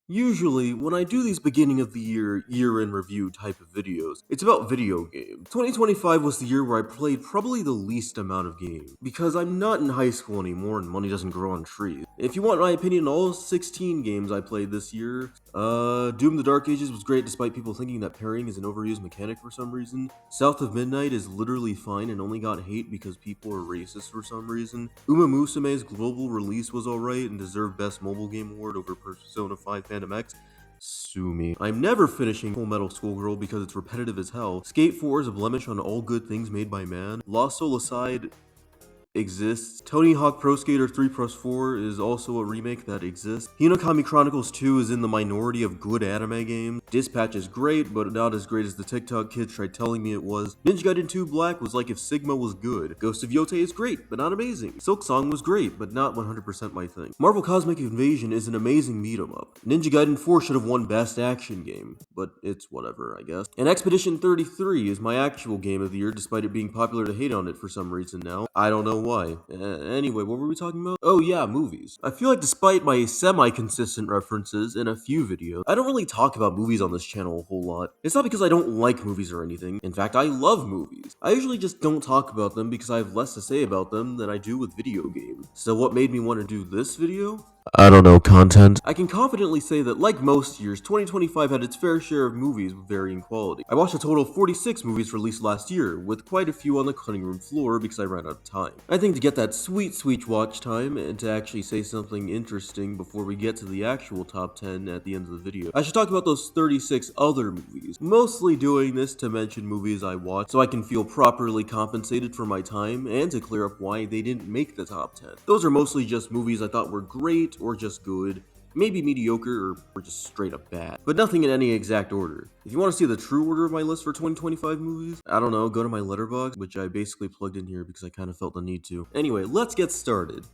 Usually, when I do these beginning of the year in review type of videos, it's about video games. 2025 was the year where I played probably the least amount of games, because I'm not in high school anymore and money doesn't grow on trees. If you want my opinion on all 16 games I played this year, Doom the Dark Ages was great despite people thinking that parrying is an overused mechanic for some reason. South of Midnight is literally fine and only got hate because people are racist for some reason. Uma Musume's global release was alright and deserved Best Mobile Game Award over Persona 5 Phantom X. Sue me. I'm never finishing Full Metal Schoolgirl because it's repetitive as hell. Skate 4 is a blemish on all good things made by man. Lost Soul Aside exists. Tony Hawk Pro Skater 3 Plus 4 is also a remake that exists. Hinokami Chronicles 2 is in the minority of good anime games. Dispatch is great, but not as great as the TikTok kids tried telling me it was. Ninja Gaiden 2 Black was like if Sigma was good. Ghost of Yotei is great, but not amazing. Silk Song was great, but not 100% my thing. Marvel Cosmic Invasion is an amazing beat-em-up. Ninja Gaiden 4 should have won Best Action Game, but it's whatever, I guess. And Expedition 33 is my actual game of the year, despite it being popular to hate on it for some reason now. I don't know why. Anyway, what were we talking about? Oh yeah, movies. I feel like despite my semi-consistent references in a few videos, I don't really talk about movies on this channel a whole lot. It's not because I don't like movies or anything. In fact, I love movies. I usually just don't talk about them because I have less to say about them than I do with video games. So what made me want to do this video? I don't know, content. I can confidently say that, like most years, 2025 had its fair share of movies with varying quality. I watched a total of 46 movies released last year, with quite a few on the cutting room floor because I ran out of time. I think to get that sweet watch time, and to actually say something interesting before we get to the actual top 10 at the end of the video, I should talk about those 36 other movies. Mostly doing this to mention movies I watched so I can feel properly compensated for my time, and to clear up why they didn't make the top 10. Those are mostly just movies I thought were great, or just good, maybe mediocre, or just straight up bad, but nothing in any exact order. If you want to see the true order of my list for 2025 movies, I don't know, go to my letterbox, which I basically plugged in here because I kind of felt the need to. Anyway, let's get started.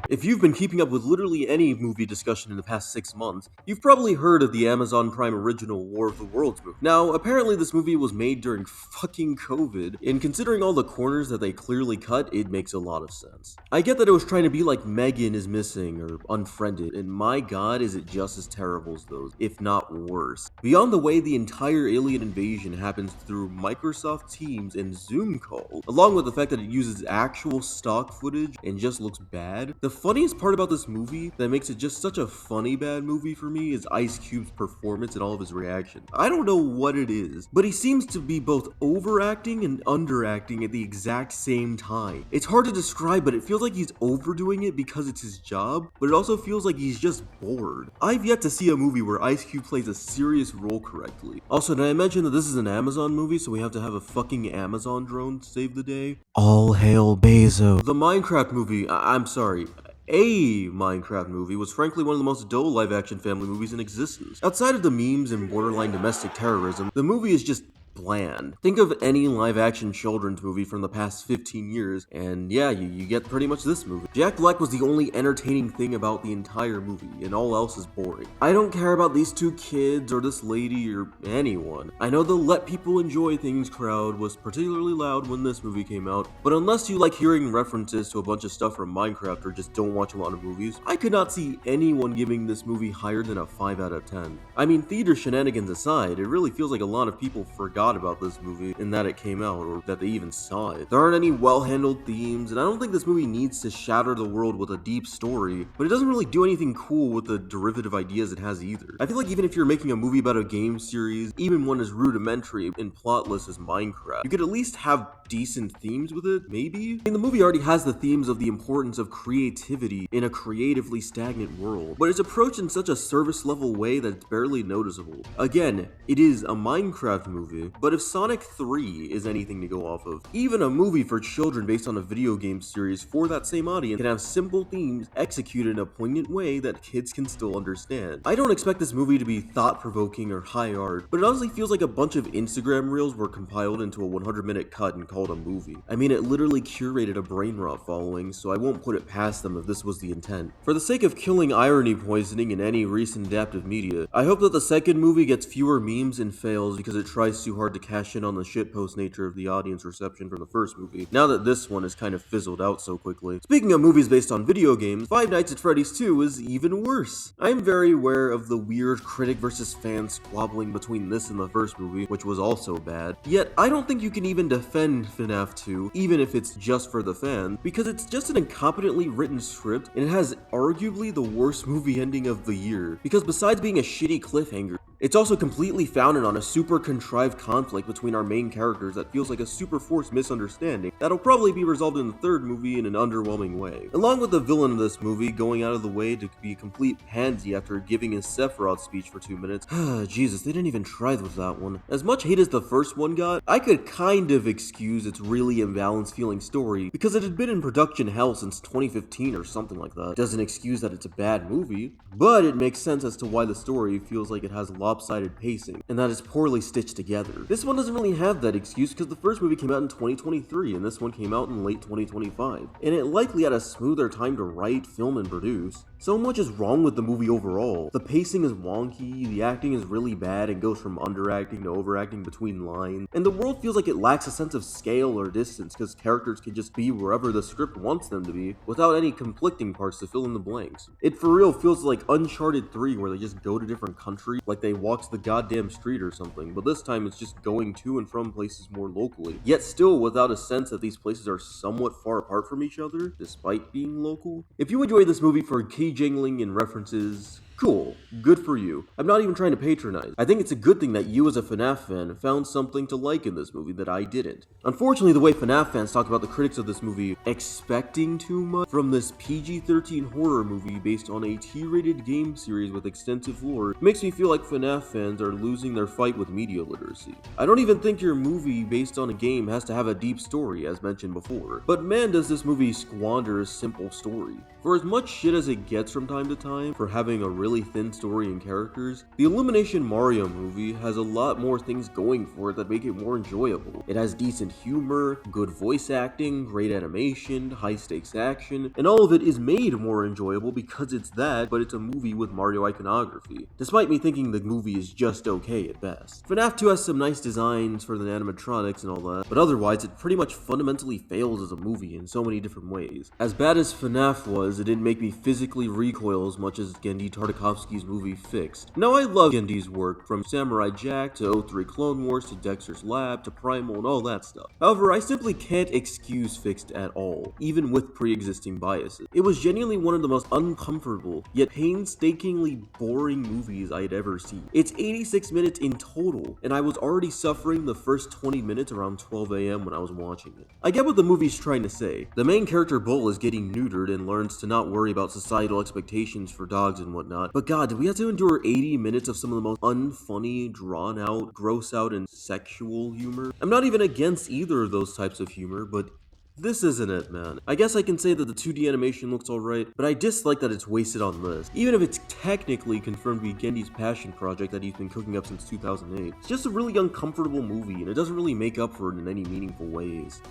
If you've been keeping up with literally any movie discussion in the past 6 months, you've probably heard of the Amazon Prime original War of the Worlds movie. Now, apparently this movie was made during fucking COVID, and considering all the corners that they clearly cut, it makes a lot of sense. I get that it was trying to be like Megan is Missing or Unfriended, and my god is it just as terrible as those, if not worse. Beyond the way the entire alien invasion happens through Microsoft Teams and Zoom calls, along with the fact that it uses actual stock footage and just looks bad, the funniest part about this movie that makes it just such a funny bad movie for me is Ice Cube's performance and all of his reactions. I don't know what it is, but he seems to be both overacting and underacting at the exact same time. It's hard to describe, but it feels like he's overdoing it because it's his job, but it also feels like he's just bored. I've yet to see a movie where Ice Cube plays a serious role correctly. Also, did I mention that this is an Amazon movie, so we have to have a fucking Amazon drone to save the day? All hail Bezos. The Minecraft movie, I'm sorry. A Minecraft movie was frankly one of the most dull live-action family movies in existence. Outside of the memes and borderline domestic terrorism, the movie is just bland. Think of any live-action children's movie from the past 15 years, and yeah, you get pretty much this movie. Jack Black was the only entertaining thing about the entire movie, and all else is boring. I don't care about these two kids, or this lady, or anyone. I know the let people enjoy things crowd was particularly loud when this movie came out, but unless you like hearing references to a bunch of stuff from Minecraft or just don't watch a lot of movies, I could not see anyone giving this movie higher than a 5 out of 10. I mean, theater shenanigans aside, it really feels like a lot of people forgot about this movie and that it came out, or that they even saw it. There aren't any well-handled themes, and I don't think this movie needs to shatter the world with a deep story, but it doesn't really do anything cool with the derivative ideas it has either. I feel like even if you're making a movie about a game series, even one as rudimentary and plotless as Minecraft, you could at least have decent themes with it, maybe? I mean, the movie already has the themes of the importance of creativity in a creatively stagnant world, but it's approached in such a service-level way that it's barely noticeable. Again, it is a Minecraft movie, but if Sonic 3 is anything to go off of, even a movie for children based on a video game series for that same audience can have simple themes executed in a poignant way that kids can still understand. I don't expect this movie to be thought-provoking or high art, but it honestly feels like a bunch of Instagram reels were compiled into a 100-minute cut and called a movie. I mean, it literally curated a brain rot following, so I won't put it past them if this was the intent. For the sake of killing irony poisoning in any recent adaptive media, I hope that the second movie gets fewer memes and fails because it tries too hard hard to cash in on the shitpost nature of the audience reception from the first movie, now that this one has kind of fizzled out so quickly. Speaking of movies based on video games, Five Nights at Freddy's 2 is even worse. I'm very aware of the weird critic versus fan squabbling between this and the first movie, which was also bad, yet I don't think you can even defend FNAF 2, even if it's just for the fans, because it's just an incompetently written script, and it has arguably the worst movie ending of the year, because besides being a shitty cliffhanger, it's also completely founded on a super contrived conflict between our main characters that feels like a super forced misunderstanding that'll probably be resolved in the third movie in an underwhelming way. Along with the villain of this movie going out of the way to be a complete pansy after giving his Sephiroth speech for 2 minutes. Jesus, they didn't even try with that one. As much hate as the first one got, I could kind of excuse its really imbalanced feeling story because it had been in production hell since 2015 or something like that. Doesn't excuse that it's a bad movie, but it makes sense as to why the story feels like it has lopsided pacing, and that is poorly stitched together. This one doesn't really have that excuse because the first movie came out in 2023 and this one came out in late 2025, and it likely had a smoother time to write, film, and produce. So much is wrong with the movie overall. The pacing is wonky, the acting is really bad and goes from underacting to overacting between lines, and the world feels like it lacks a sense of scale or distance because characters can just be wherever the script wants them to be without any conflicting parts to fill in the blanks. It for real feels like Uncharted 3 where they just go to different countries, like they walk the goddamn street or something, but this time it's just going to and from places more locally, yet still without a sense that these places are somewhat far apart from each other, despite being local. If you enjoy this movie for key jingling and references, cool, good for you. I'm not even trying to patronize. I think it's a good thing that you as a FNAF fan found something to like in this movie that I didn't. Unfortunately, the way FNAF fans talk about the critics of this movie expecting too much from this PG-13 horror movie based on a T-rated game series with extensive lore makes me feel like FNAF fans are losing their fight with media literacy. I don't even think your movie based on a game has to have a deep story, as mentioned before, but man does this movie squander a simple story. For as much shit as it gets from time to time for having a really thin story and characters, the Illumination Mario movie has a lot more things going for it that make it more enjoyable. It has decent humor, good voice acting, great animation, high stakes action, and all of it is made more enjoyable because it's that, but it's a movie with Mario iconography, despite me thinking the movie is just okay at best. FNAF 2 has some nice designs for the animatronics and all that, but otherwise it pretty much fundamentally fails as a movie in so many different ways. As bad as FNAF was, it didn't make me physically recoil as much as Genndy Tartakovsky's movie Fixed. Now I love Gendy's work, from Samurai Jack to O3 Clone Wars to Dexter's Lab to Primal and all that stuff. However, I simply can't excuse Fixed at all, even with pre-existing biases. It was genuinely one of the most uncomfortable, yet painstakingly boring movies I had ever seen. It's 86 minutes in total, and I was already suffering the first 20 minutes around 12 AM when I was watching it. I get what the movie's trying to say. The main character Bull is getting neutered and learns to not worry about societal expectations for dogs and whatnot, but god, did we have to endure 80 minutes of some of the most unfunny, drawn out, gross out, and sexual humor? I'm not even against either of those types of humor, but this isn't it, man. I guess I can say that the 2D animation looks alright, but I dislike that it's wasted on this. Even if it's technically confirmed to be Gendy's passion project that he's been cooking up since 2008, it's just a really uncomfortable movie, and it doesn't really make up for it in any meaningful ways.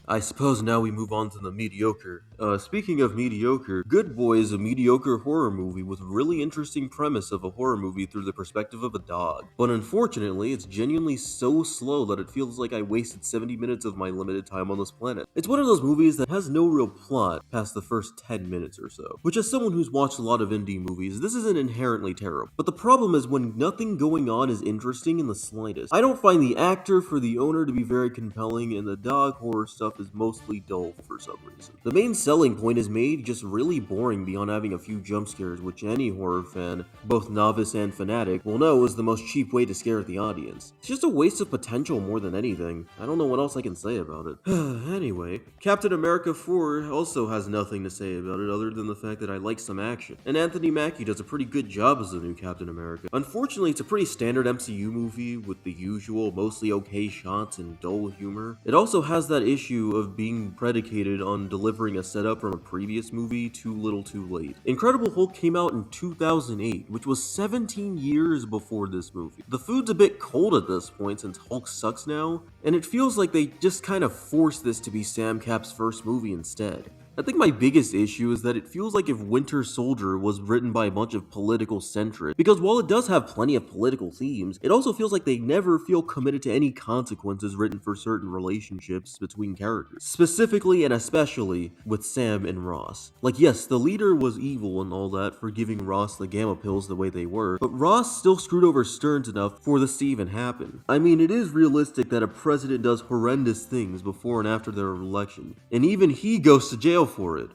I suppose now we move on to the mediocre. Speaking of mediocre, Good Boy is a mediocre horror movie with a really interesting premise of a horror movie through the perspective of a dog. But unfortunately, it's genuinely so slow that it feels like I wasted 70 minutes of my limited time on this planet. It's one of those movies that has no real plot past the first 10 minutes or so, which as someone who's watched a lot of indie movies, this isn't inherently terrible. But the problem is when nothing going on is interesting in the slightest. I don't find the actor for the owner to be very compelling, and the dog horror stuff is mostly dull for some reason. The main selling point is made just really boring beyond having a few jump scares, which any horror fan, both novice and fanatic, will know is the most cheap way to scare the audience. It's just a waste of potential more than anything. I don't know what else I can say about it. Anyway, Captain America 4 also has nothing to say about it other than the fact that I like some action. And Anthony Mackie does a pretty good job as the new Captain America. Unfortunately, it's a pretty standard MCU movie with the usual, mostly okay shots and dull humor. It also has that issue of being predicated on delivering a setup from a previous movie too little too late. Incredible Hulk came out in 2008, which was 17 years before this movie. The food's a bit cold at this point since Hulk sucks now, and it feels like they just kind of forced this to be Sam Cap's first movie instead. I think my biggest issue is that it feels like if Winter Soldier was written by a bunch of political centrists, because while it does have plenty of political themes, it also feels like they never feel committed to any consequences written for certain relationships between characters, specifically and especially with Sam and Ross. Like, yes, the leader was evil and all that for giving Ross the gamma pills the way they were, but Ross still screwed over Stearns enough for this to even happen. I mean, it is realistic that a president does horrendous things before and after their election, and even he goes to jail for it.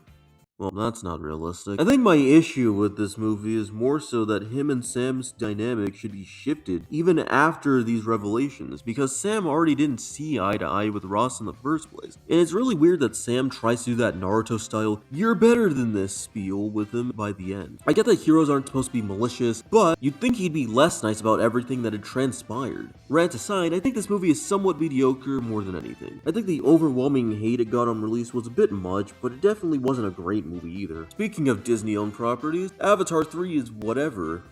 Well, that's not realistic. I think my issue with this movie is more so that him and Sam's dynamic should be shifted even after these revelations, because Sam already didn't see eye to eye with Ross in the first place. And it's really weird that Sam tries to do that Naruto style, "you're better than this" spiel with him by the end. I get that heroes aren't supposed to be malicious, but you'd think he'd be less nice about everything that had transpired. Rant aside, I think this movie is somewhat mediocre more than anything. I think the overwhelming hate it got on release was a bit much, but it definitely wasn't a great movie either. Speaking of Disney-owned properties, Avatar 3 is whatever.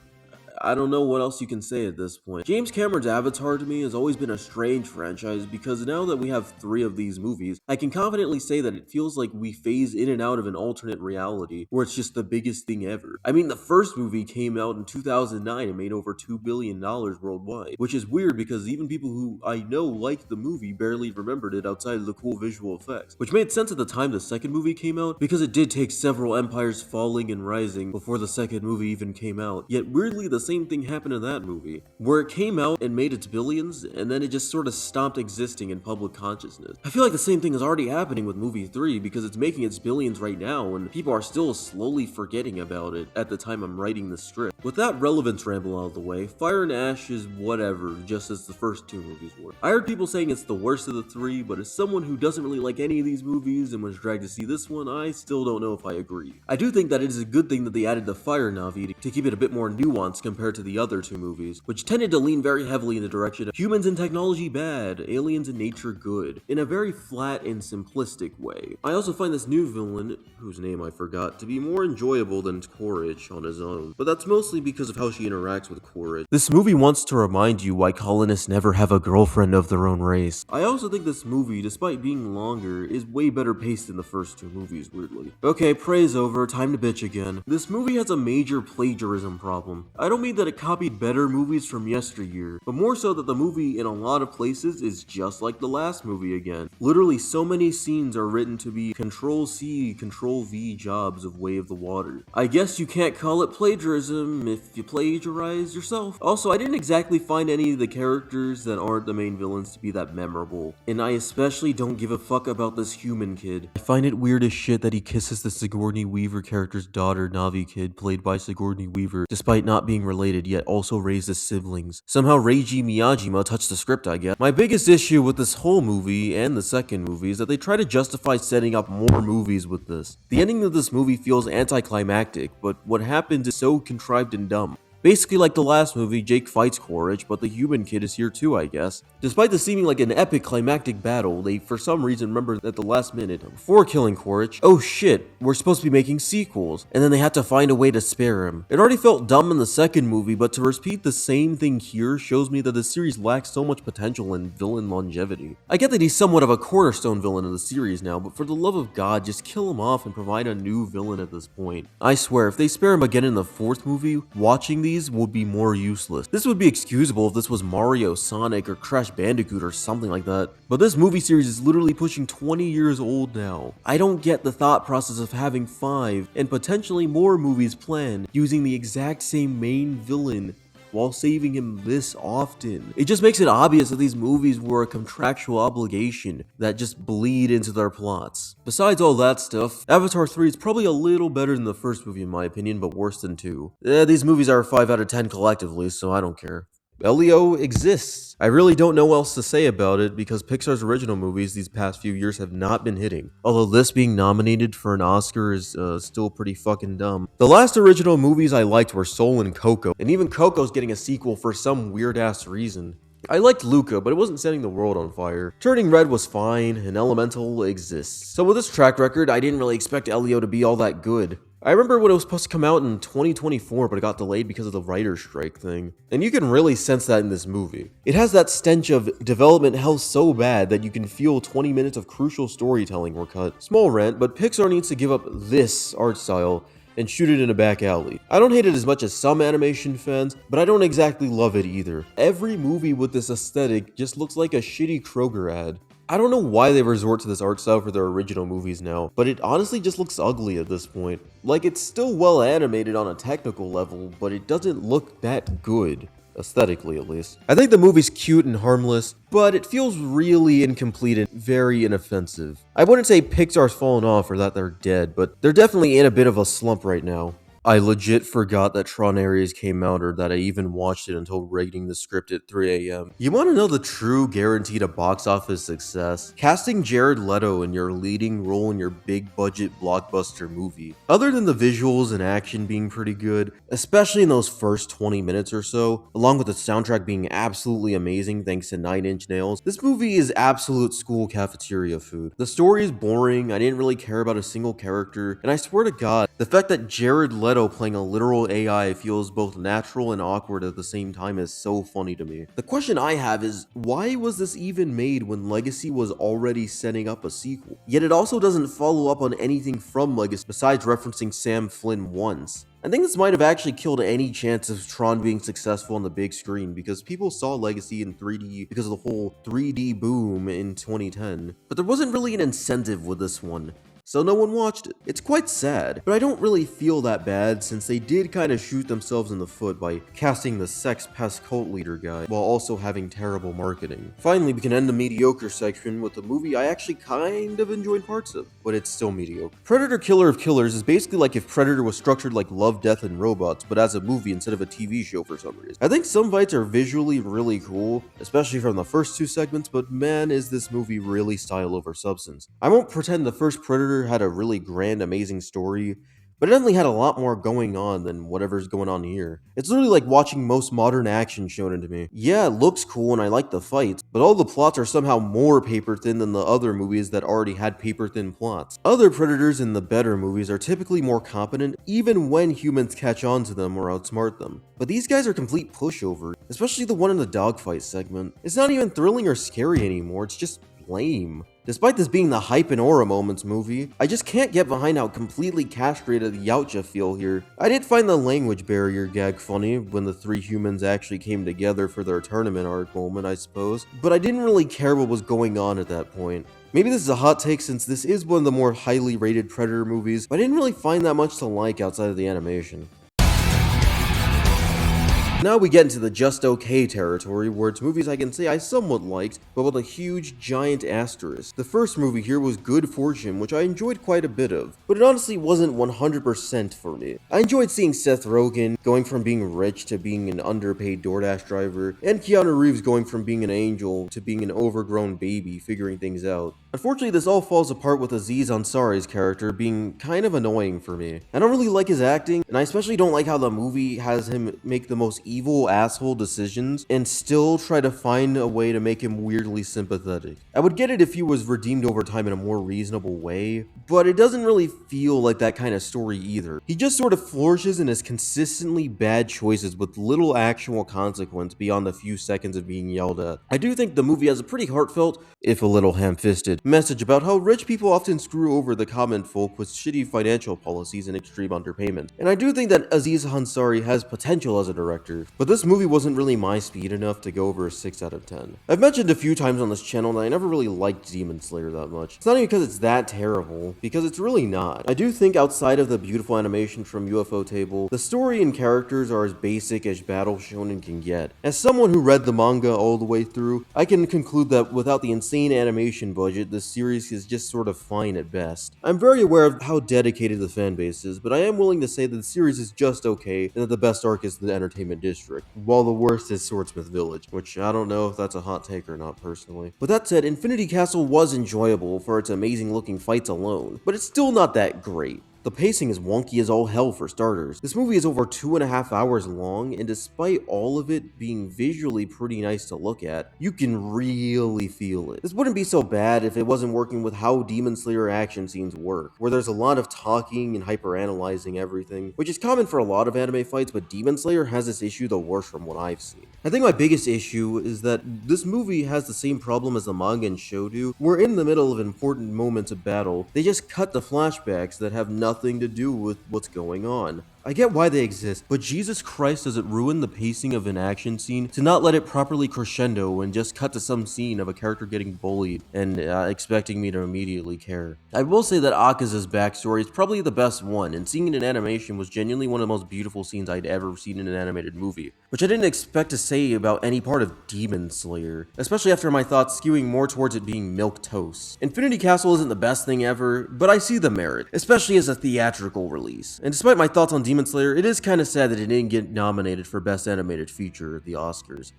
I don't know what else you can say at this point. James Cameron's Avatar to me has always been a strange franchise because now that we have 3 of these movies, I can confidently say that it feels like we phase in and out of an alternate reality where it's just the biggest thing ever. I mean, the first movie came out in 2009 and made over $2 billion worldwide, which is weird because even people who I know liked the movie barely remembered it outside of the cool visual effects, which made sense at the time the second movie came out because it did take several empires falling and rising before the second movie even came out. Yet weirdly, the same thing happened in that movie, where it came out and made its billions, and then it just sort of stopped existing in public consciousness. I feel like the same thing is already happening with movie 3 because it's making its billions right now, and people are still slowly forgetting about it at the time I'm writing this script. With that relevance ramble out of the way, Fire and Ash is whatever, just as the first 2 movies were. I heard people saying it's the worst of the 3, but as someone who doesn't really like any of these movies and was dragged to see this one, I still don't know if I agree. I do think that it is a good thing that they added the Fire Navi to keep it a bit more nuanced compared to the other 2 movies, which tended to lean very heavily in the direction of humans and technology bad, aliens and nature good, in a very flat and simplistic way. I also find this new villain, whose name I forgot, to be more enjoyable than Quaritch on his own, but that's mostly because of how she interacts with Quaritch. This movie wants to remind you why colonists never have a girlfriend of their own race. I also think this movie, despite being longer, is way better paced than the first 2 movies, weirdly. Okay, praise over, time to bitch again. This movie has a major plagiarism problem. I don't mean that it copied better movies from yesteryear, but more so that the movie in a lot of places is just like the last movie again. Literally so many scenes are written to be Control-C, Control-V jobs of Way of the Water. I guess you can't call it plagiarism if you plagiarize yourself. Also, I didn't exactly find any of the characters that aren't the main villains to be that memorable, and I especially don't give a fuck about this human kid. I find it weird as shit that he kisses the Sigourney Weaver character's daughter, Navi Kid, played by Sigourney Weaver, despite not being related yet also raised as siblings. Somehow Reiji Miyajima touched the script, I guess. My biggest issue with this whole movie and the second movie is that they try to justify setting up more movies with this. The ending of this movie feels anticlimactic, but what happens is so contrived and dumb. Basically like the last movie, Jake fights Quaritch, but the human kid is here too, I guess. Despite this seeming like an epic climactic battle, they for some reason remembered at the last minute, before killing Quaritch, oh shit, we're supposed to be making sequels, and then they had to find a way to spare him. It already felt dumb in the second movie, but to repeat the same thing here shows me that the series lacks so much potential and villain longevity. I get that he's somewhat of a cornerstone villain of the series now, but for the love of God, just kill him off and provide a new villain at this point. I swear, if they spare him again in the 4th movie, watching these would be more useless. This would be excusable if this was Mario, Sonic, or Crash Bandicoot or something like that, but this movie series is literally pushing 20 years old now. I don't get the thought process of having 5 and potentially more movies planned using the exact same main villain while saving him this often. It just makes it obvious that these movies were a contractual obligation that just bleed into their plots. Besides all that stuff, Avatar 3 is probably a little better than the first movie in my opinion, but worse than 2. These movies are 5 out of 10 collectively, so I don't care. Elio exists. I really don't know what else to say about it because Pixar's original movies these past few years have not been hitting. Although this being nominated for an Oscar is still pretty fucking dumb. The last original movies I liked were Soul and Coco, and even Coco's getting a sequel for some weird ass reason. I liked Luca, but it wasn't setting the world on fire. Turning Red was fine, and Elemental exists. So with this track record, I didn't really expect Elio to be all that good. I remember when it was supposed to come out in 2024, but it got delayed because of the writer's strike thing. And you can really sense that in this movie. It has that stench of development hell so bad that you can feel 20 minutes of crucial storytelling were cut. Small rant, but Pixar needs to give up this art style and shoot it in a back alley. I don't hate it as much as some animation fans, but I don't exactly love it either. Every movie with this aesthetic just looks like a shitty Kroger ad. I don't know why they resort to this art style for their original movies now, but it honestly just looks ugly at this point. Like, it's still well animated on a technical level, but it doesn't look that good. Aesthetically, at least. I think the movie's cute and harmless, but it feels really incomplete and very inoffensive. I wouldn't say Pixar's fallen off or that they're dead, but they're definitely in a bit of a slump right now. I legit forgot that Tron Ares came out or that I even watched it until reading the script at 3 a.m. You want to know the true guarantee to box office success? Casting Jared Leto in your leading role in your big budget blockbuster movie. Other than the visuals and action being pretty good, especially in those first 20 minutes or so, along with the soundtrack being absolutely amazing thanks to 9 Inch Nails, this movie is absolute school cafeteria food. The story is boring, I didn't really care about a single character, and I swear to God, the fact that Jared Leto playing a literal AI feels both natural and awkward at the same time is so funny to me. The question I have is, why was this even made when Legacy was already setting up a sequel? Yet it also doesn't follow up on anything from Legacy besides referencing Sam Flynn once. I think this might have actually killed any chance of Tron being successful on the big screen because people saw Legacy in 3D because of the whole 3D boom in 2010. But there wasn't really an incentive with this one, so no one watched it. It's quite sad, but I don't really feel that bad since they did kind of shoot themselves in the foot by casting the sex pest cult leader guy while also having terrible marketing. Finally, we can end the mediocre section with a movie I actually kind of enjoyed parts of, but it's still mediocre. Predator Killer of Killers is basically like if Predator was structured like Love, Death, and Robots, but as a movie instead of a TV show for some reason. I think some fights are visually really cool, especially from the first 2 segments, but man is this movie really style over substance. I won't pretend the first Predator had a really grand, amazing story, but it definitely had a lot more going on than whatever's going on here. It's literally like watching most modern action shonen to me. Yeah, it looks cool and I like the fights, but all the plots are somehow more paper thin than the other movies that already had paper thin plots. Other Predators in the better movies are typically more competent, even when humans catch on to them or outsmart them. But these guys are complete pushovers, especially the one in the dogfight segment. It's not even thrilling or scary anymore, it's just lame. Despite this being the hype and aura moments movie, I just can't get behind how completely castrated the Yautja feel here. I did find the language barrier gag funny when the 3 humans actually came together for their tournament arc moment, I suppose, but I didn't really care what was going on at that point. Maybe this is a hot take since this is one of the more highly rated Predator movies, but I didn't really find that much to like outside of the animation. Now we get into the just okay territory, where it's movies I can say I somewhat liked, but with a huge, giant asterisk. The first movie here was Good Fortune, which I enjoyed quite a bit of, but it honestly wasn't 100% for me. I enjoyed seeing Seth Rogen going from being rich to being an underpaid DoorDash driver, and Keanu Reeves going from being an angel to being an overgrown baby figuring things out. Unfortunately, this all falls apart with Aziz Ansari's character being kind of annoying for me. I don't really like his acting, and I especially don't like how the movie has him make the most evil asshole decisions and still try to find a way to make him weirdly sympathetic. I would get it if he was redeemed over time in a more reasonable way, but it doesn't really feel like that kind of story either. He just sort of flourishes in his consistently bad choices with little actual consequence beyond the few seconds of being yelled at. I do think the movie has a pretty heartfelt, if a little ham-fisted, message about how rich people often screw over the common folk with shitty financial policies and extreme underpayment. And I do think that Aziz Ansari has potential as a director, but this movie wasn't really my speed enough to go over a 6 out of 10. I've mentioned a few times on this channel that I never really liked Demon Slayer that much. It's not even because it's that terrible, because it's really not. I do think outside of the beautiful animation from UFO Table, the story and characters are as basic as Battle Shonen can get. As someone who read the manga all the way through, I can conclude that without the insane animation budget, this series is just sort of fine at best. I'm very aware of how dedicated the fan base is, but I am willing to say that the series is just okay, and that the best arc is the Entertainment District, while the worst is Swordsmith Village, which I don't know if that's a hot take or not personally. With that said, Infinity Castle was enjoyable for its amazing looking fights alone, but it's still not that great. The pacing is wonky as all hell for starters. This movie is over 2.5 hours long, and despite all of it being visually pretty nice to look at, you can really feel it. This wouldn't be so bad if it wasn't working with how Demon Slayer action scenes work, where there's a lot of talking and hyper-analyzing everything, which is common for a lot of anime fights, but Demon Slayer has this issue the worst from what I've seen. I think my biggest issue is that this movie has the same problem as the manga and show do, where in the middle of important moments of battle, they just cut the flashbacks that have nothing to do with what's going on. I get why they exist, but Jesus Christ, does it ruin the pacing of an action scene to not let it properly crescendo and just cut to some scene of a character getting bullied and expecting me to immediately care. I will say that Akaza's backstory is probably the best one, and seeing it in animation was genuinely one of the most beautiful scenes I'd ever seen in an animated movie, which I didn't expect to say about any part of Demon Slayer, especially after my thoughts skewing more towards it being milquetoast. Infinity Castle isn't the best thing ever, but I see the merit, especially as a theatrical release. And despite my thoughts on Demon Slayer, it is kind of sad that it didn't get nominated for Best Animated Feature at the Oscars.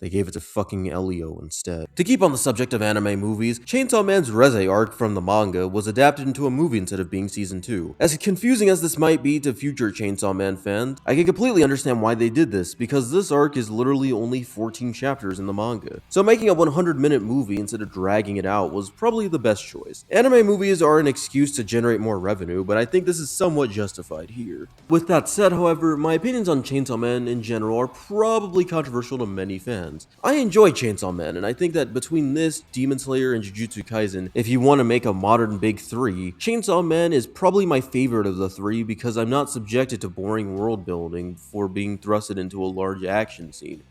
They gave it to fucking Elio instead. To keep on the subject of anime movies, Chainsaw Man's Reze arc from the manga was adapted into a movie instead of being season 2. As confusing as this might be to future Chainsaw Man fans, I can completely understand why they did this, because this arc is literally only 14 chapters in the manga. So making a 100-minute movie instead of dragging it out was probably the best choice. Anime movies are an excuse to generate more revenue, but I think this is somewhat justified here. With that said, however, my opinions on Chainsaw Man in general are probably controversial to many fans. I enjoy Chainsaw Man, and I think that between this, Demon Slayer, and Jujutsu Kaisen, if you want to make a modern big three, Chainsaw Man is probably my favorite of the three because I'm not subjected to boring world building for being thrusted into a large action scene,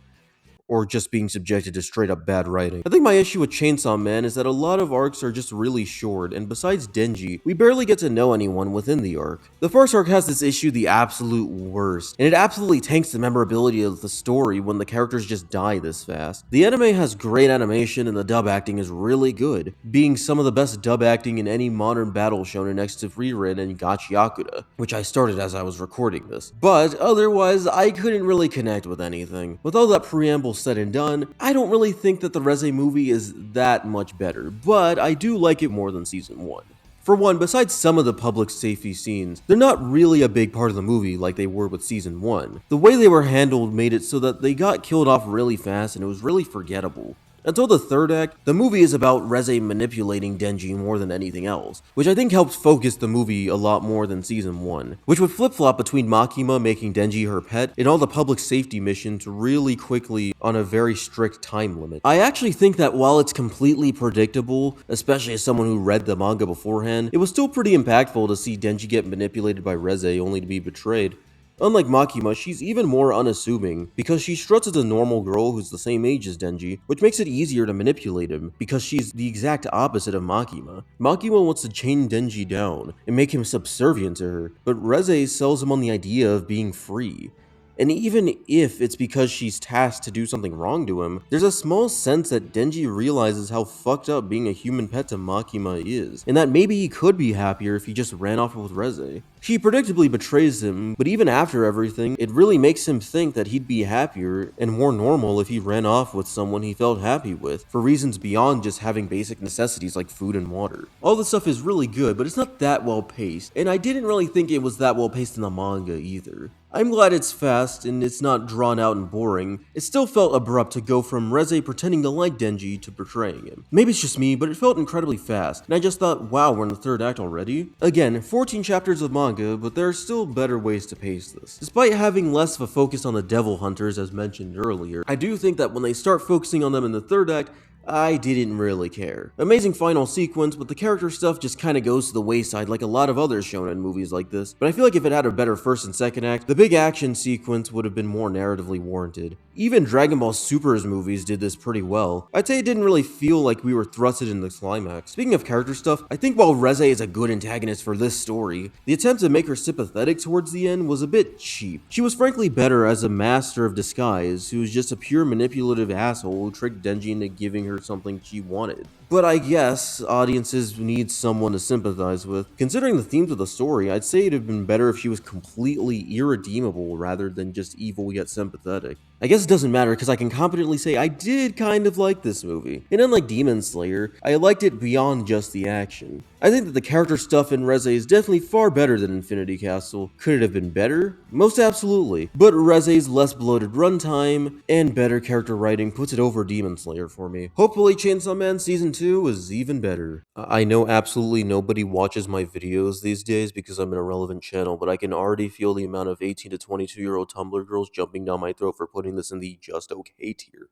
or just being subjected to straight up bad writing. I think my issue with Chainsaw Man is that a lot of arcs are just really short, and besides Denji, we barely get to know anyone within the arc. The first arc has this issue the absolute worst, and it absolutely tanks the memorability of the story when the characters just die this fast. The anime has great animation and the dub acting is really good, being some of the best dub acting in any modern battle shonen next to Frieren and Gachiakuda, which I started as I was recording this. But otherwise, I couldn't really connect with anything. With all that preamble said and done, I don't really think that the Reze movie is that much better, but I do like it more than season 1. For one, besides some of the public safety scenes, they're not really a big part of the movie like they were with season 1. The way they were handled made it so that they got killed off really fast and it was really forgettable. Until the third act, the movie is about Reze manipulating Denji more than anything else, which I think helps focus the movie a lot more than season 1, which would flip-flop between Makima making Denji her pet and all the public safety missions really quickly on a very strict time limit. I actually think that while it's completely predictable, especially as someone who read the manga beforehand, it was still pretty impactful to see Denji get manipulated by Reze only to be betrayed. Unlike Makima, she's even more unassuming, because she struts as a normal girl who's the same age as Denji, which makes it easier to manipulate him, because she's the exact opposite of Makima. Makima wants to chain Denji down, and make him subservient to her, but Reze sells him on the idea of being free. And even if it's because she's tasked to do something wrong to him, there's a small sense that Denji realizes how fucked up being a human pet to Makima is, and that maybe he could be happier if he just ran off with Reze. She predictably betrays him, but even after everything, it really makes him think that he'd be happier and more normal if he ran off with someone he felt happy with, for reasons beyond just having basic necessities like food and water. All this stuff is really good, but it's not that well paced, and I didn't really think it was that well paced in the manga either. I'm glad it's fast and it's not drawn out and boring. It still felt abrupt to go from Reze pretending to like Denji to betraying him. Maybe it's just me, but it felt incredibly fast, and I just thought, wow, we're in the third act already? Again, 14 chapters of manga, but there are still better ways to pace this. Despite having less of a focus on the devil hunters as mentioned earlier, I do think that when they start focusing on them in the third act, I didn't really care. Amazing final sequence, but the character stuff just kinda goes to the wayside like a lot of other shonen movies like this, but I feel like if it had a better first and second act, the big action sequence would have been more narratively warranted. Even Dragon Ball Super's movies did this pretty well. I'd say it didn't really feel like we were thrusted in the climax. Speaking of character stuff, I think while Reze is a good antagonist for this story, the attempt to make her sympathetic towards the end was a bit cheap. She was frankly better as a master of disguise, who was just a pure manipulative asshole who tricked Denji into giving her something she wanted. But I guess audiences need someone to sympathize with. Considering the themes of the story, I'd say it'd have been better if she was completely irredeemable rather than just evil yet sympathetic. I guess it doesn't matter because I can confidently say I did kind of like this movie. And unlike Demon Slayer, I liked it beyond just the action. I think that the character stuff in Reze is definitely far better than Infinity Castle. Could it have been better? Most absolutely. But Reze's less bloated runtime and better character writing puts it over Demon Slayer for me. Hopefully Chainsaw Man Season 2 is even better. I know absolutely nobody watches my videos these days because I'm an irrelevant channel, but I can already feel the amount of 18 to 22-year-old Tumblr girls jumping down my throat for putting this in the just okay tier.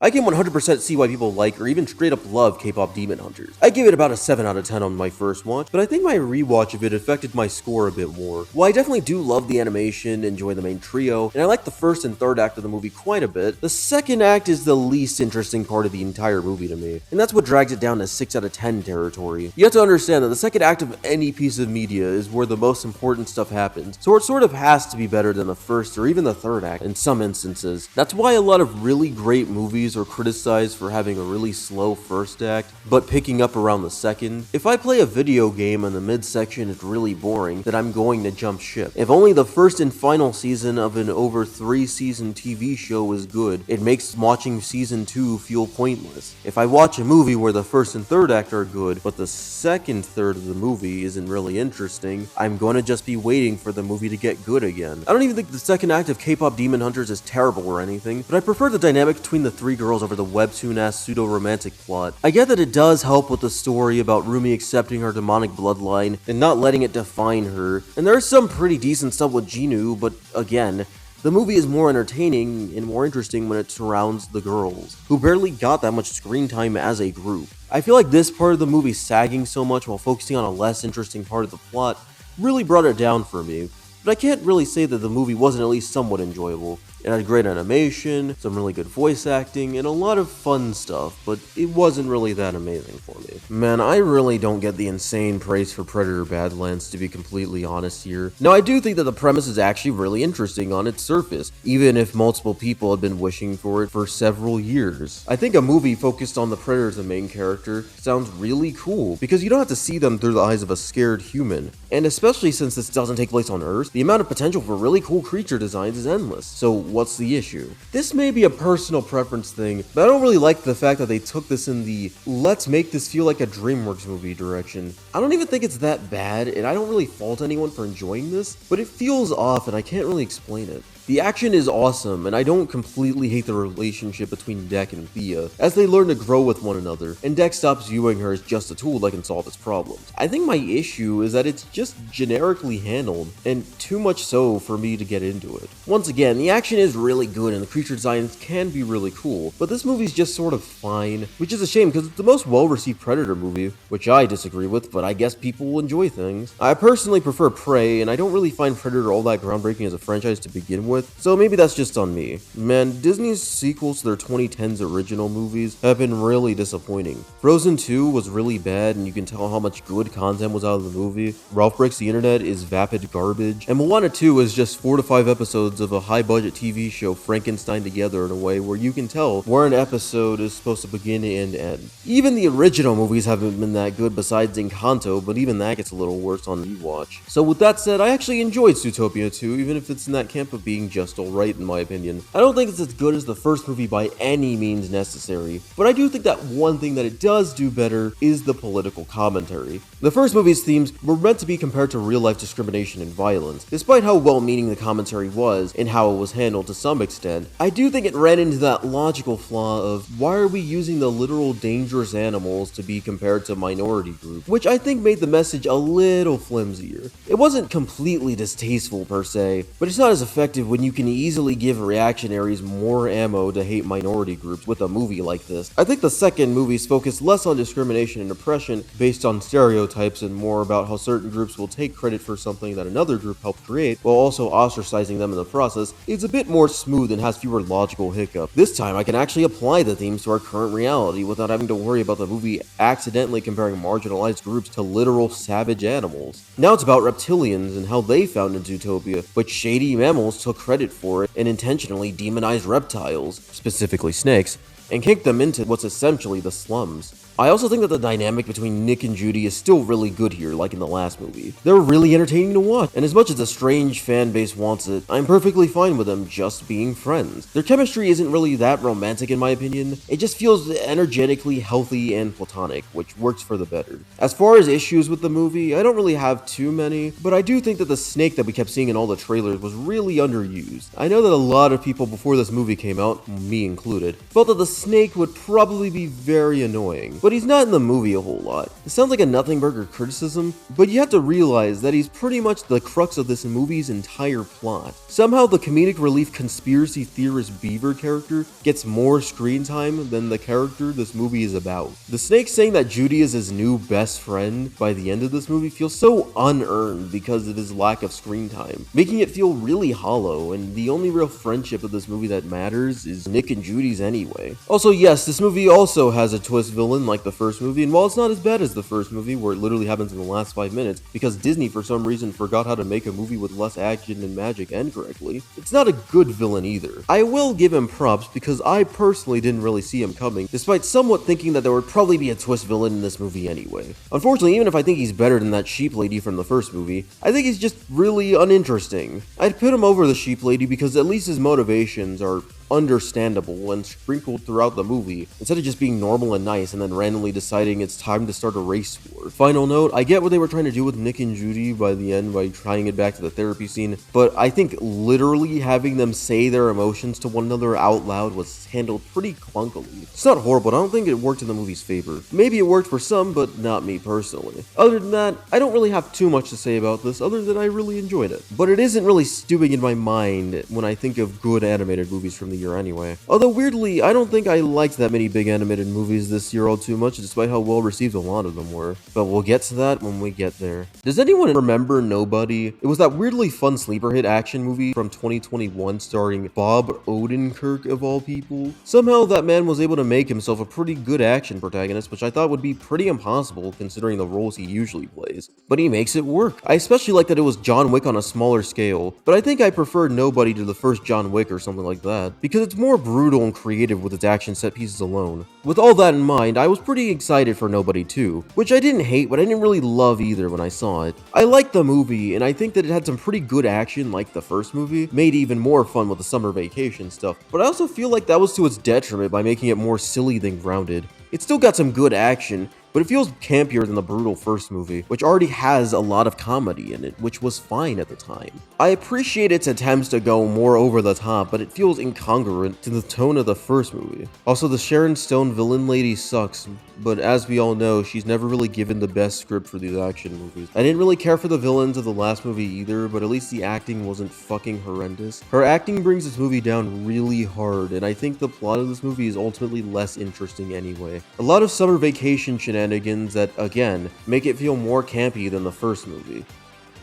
I can 100% see why people like or even straight up love K-pop Demon Hunters. I give it about a 7 out of 10 on my first watch, but I think my rewatch of it affected my score a bit more. While I definitely do love the animation, enjoy the main trio, and I like the first and third act of the movie quite a bit, the second act is the least interesting part of the entire movie to me, and that's what drags it down to 6 out of 10 territory. You have to understand that the second act of any piece of media is where the most important stuff happens, so it sort of has to be better than the first or even the third act in some instances. That's why a lot of really great movies are criticized for having a really slow first act, but picking up around the second. If I play a video game and the midsection is really boring, then I'm going to jump ship. If only the first and final season of an over 3-season TV show is good, it makes watching season 2 feel pointless. If I watch a movie where the first and third act are good, but the second third of the movie isn't really interesting, I'm going to just be waiting for the movie to get good again. I don't even think the second act of K-pop Demon Hunters is terrible or anything, but I prefer the dynamic between the 3 girls over the webtoon-ass pseudo-romantic plot. I get that it does help with the story about Rumi accepting her demonic bloodline and not letting it define her, and there is some pretty decent stuff with Jinu, but again, the movie is more entertaining and more interesting when it surrounds the girls, who barely got that much screen time as a group. I feel like this part of the movie sagging so much while focusing on a less interesting part of the plot really brought it down for me, but I can't really say that the movie wasn't at least somewhat enjoyable. It had great animation, some really good voice acting, and a lot of fun stuff, but it wasn't really that amazing for me. Man, I really don't get the insane praise for Predator Badlands, to be completely honest here. Now, I do think that the premise is actually really interesting on its surface, even if multiple people had been wishing for it for several years. I think a movie focused on the Predator as the main character sounds really cool, because you don't have to see them through the eyes of a scared human. And especially since this doesn't take place on Earth, the amount of potential for really cool creature designs is endless. So what's the issue? This may be a personal preference thing, but I don't really like the fact that they took this in the let's make this feel like a DreamWorks movie direction. I don't even think it's that bad, and I don't really fault anyone for enjoying this, but it feels off and I can't really explain it. The action is awesome, and I don't completely hate the relationship between Deck and Thea, as they learn to grow with one another, and Deck stops viewing her as just a tool that can solve his problems. I think my issue is that it's just generically handled, and too much so for me to get into it. Once again, the action is really good and the creature designs can be really cool, but this movie's just sort of fine, which is a shame because it's the most well-received Predator movie, which I disagree with, but I guess people will enjoy things. I personally prefer Prey, and I don't really find Predator all that groundbreaking as a franchise to begin with, so maybe that's just on me. Man, Disney's sequels to their 2010s original movies have been really disappointing. Frozen 2 was really bad, and you can tell how much good content was out of the movie. Ralph Breaks the Internet is vapid garbage, and Moana 2 is just 4 to 5 episodes of a high-budget TV show Frankenstein together in a way where you can tell where an episode is supposed to begin and end. Even the original movies haven't been that good besides Encanto, but even that gets a little worse on rewatch. So with that said, I actually enjoyed Zootopia 2, even if it's in that camp of being just alright in my opinion. I don't think it's as good as the first movie by any means necessary, but I do think that one thing that it does do better is the political commentary. The first movie's themes were meant to be compared to real-life discrimination and violence. Despite how well-meaning the commentary was and how it was handled to some extent, I do think it ran into that logical flaw of why are we using the literal dangerous animals to be compared to minority groups, which I think made the message a little flimsier. It wasn't completely distasteful per se, but it's not as effective when you can easily give reactionaries more ammo to hate minority groups with a movie like this. I think the second movie's focus less on discrimination and oppression based on stereotypes and more about how certain groups will take credit for something that another group helped create while also ostracizing them in the process is a bit more smooth and has fewer logical hiccups. This time I can actually apply the themes to our current reality without having to worry about the movie accidentally comparing marginalized groups to literal savage animals. Now it's about reptilians and how they founded Zootopia, but shady mammals took credit for it and intentionally demonized reptiles, specifically snakes, and kick them into what's essentially the slums. I also think that the dynamic between Nick and Judy is still really good here, like in the last movie. They're really entertaining to watch, and as much as the strange fan base wants it, I'm perfectly fine with them just being friends. Their chemistry isn't really that romantic in my opinion, it just feels energetically healthy and platonic, which works for the better. As far as issues with the movie, I don't really have too many, but I do think that the snake that we kept seeing in all the trailers was really underused. I know that a lot of people before this movie came out, me included, felt that the snake would probably be very annoying. But he's not in the movie a whole lot. It sounds like a nothing burger criticism, but you have to realize that he's pretty much the crux of this movie's entire plot. Somehow the comedic relief conspiracy theorist Beaver character gets more screen time than the character this movie is about. The snake saying that Judy is his new best friend by the end of this movie feels so unearned because of his lack of screen time, making it feel really hollow, and the only real friendship of this movie that matters is Nick and Judy's anyway. Also, yes, this movie also has a twist villain like the first movie, and while it's not as bad as the first movie, where it literally happens in the last 5 minutes, because Disney for some reason forgot how to make a movie with less action and magic end correctly, it's not a good villain either. I will give him props because I personally didn't really see him coming, despite somewhat thinking that there would probably be a twist villain in this movie anyway. Unfortunately, even if I think he's better than that sheep lady from the first movie, I think he's just really uninteresting. I'd put him over the sheep lady because at least his motivations are understandable and sprinkled throughout the movie, instead of just being normal and nice and then randomly deciding it's time to start a race war. Final note, I get what they were trying to do with Nick and Judy by the end by trying it back to the therapy scene, but I think literally having them say their emotions to one another out loud was handled pretty clunkily. It's not horrible, but I don't think it worked in the movie's favor. Maybe it worked for some, but not me personally. Other than that, I don't really have too much to say about this other than I really enjoyed it. But it isn't really stewing in my mind when I think of good animated movies from the year anyway. Although weirdly, I don't think I liked that many big animated movies this year all too much, despite how well received a lot of them were. But we'll get to that when we get there. Does anyone remember Nobody? It was that weirdly fun sleeper hit action movie from 2021 starring Bob Odenkirk of all people. Somehow that man was able to make himself a pretty good action protagonist, which I thought would be pretty impossible considering the roles he usually plays. But he makes it work. I especially like that it was John Wick on a smaller scale, but I think I prefer Nobody to the first John Wick or something like that, because it's more brutal and creative with its action set pieces alone. With all that in mind, I was pretty excited for Nobody 2, which I didn't hate, but I didn't really love either when I saw it. I liked the movie, and I think that it had some pretty good action like the first movie, made even more fun with the summer vacation stuff, but I also feel like that was to its detriment by making it more silly than grounded. It still got some good action, but it feels campier than the brutal first movie, which already has a lot of comedy in it, which was fine at the time. I appreciate its attempts to go more over the top, but it feels incongruent to the tone of the first movie. Also, the Sharon Stone villain lady sucks, but as we all know, she's never really given the best script for these action movies. I didn't really care for the villains of the last movie either, but at least the acting wasn't fucking horrendous. Her acting brings this movie down really hard, and I think the plot of this movie is ultimately less interesting anyway. A lot of summer vacation shenanigans that, again, make it feel more campy than the first movie.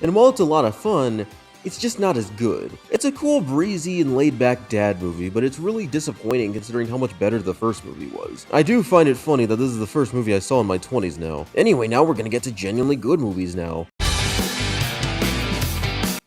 And while it's a lot of fun, it's just not as good. It's a cool, breezy, and laid-back dad movie, but it's really disappointing considering how much better the first movie was. I do find it funny that this is the first movie I saw in my 20s now. Anyway, now we're gonna get to genuinely good movies now.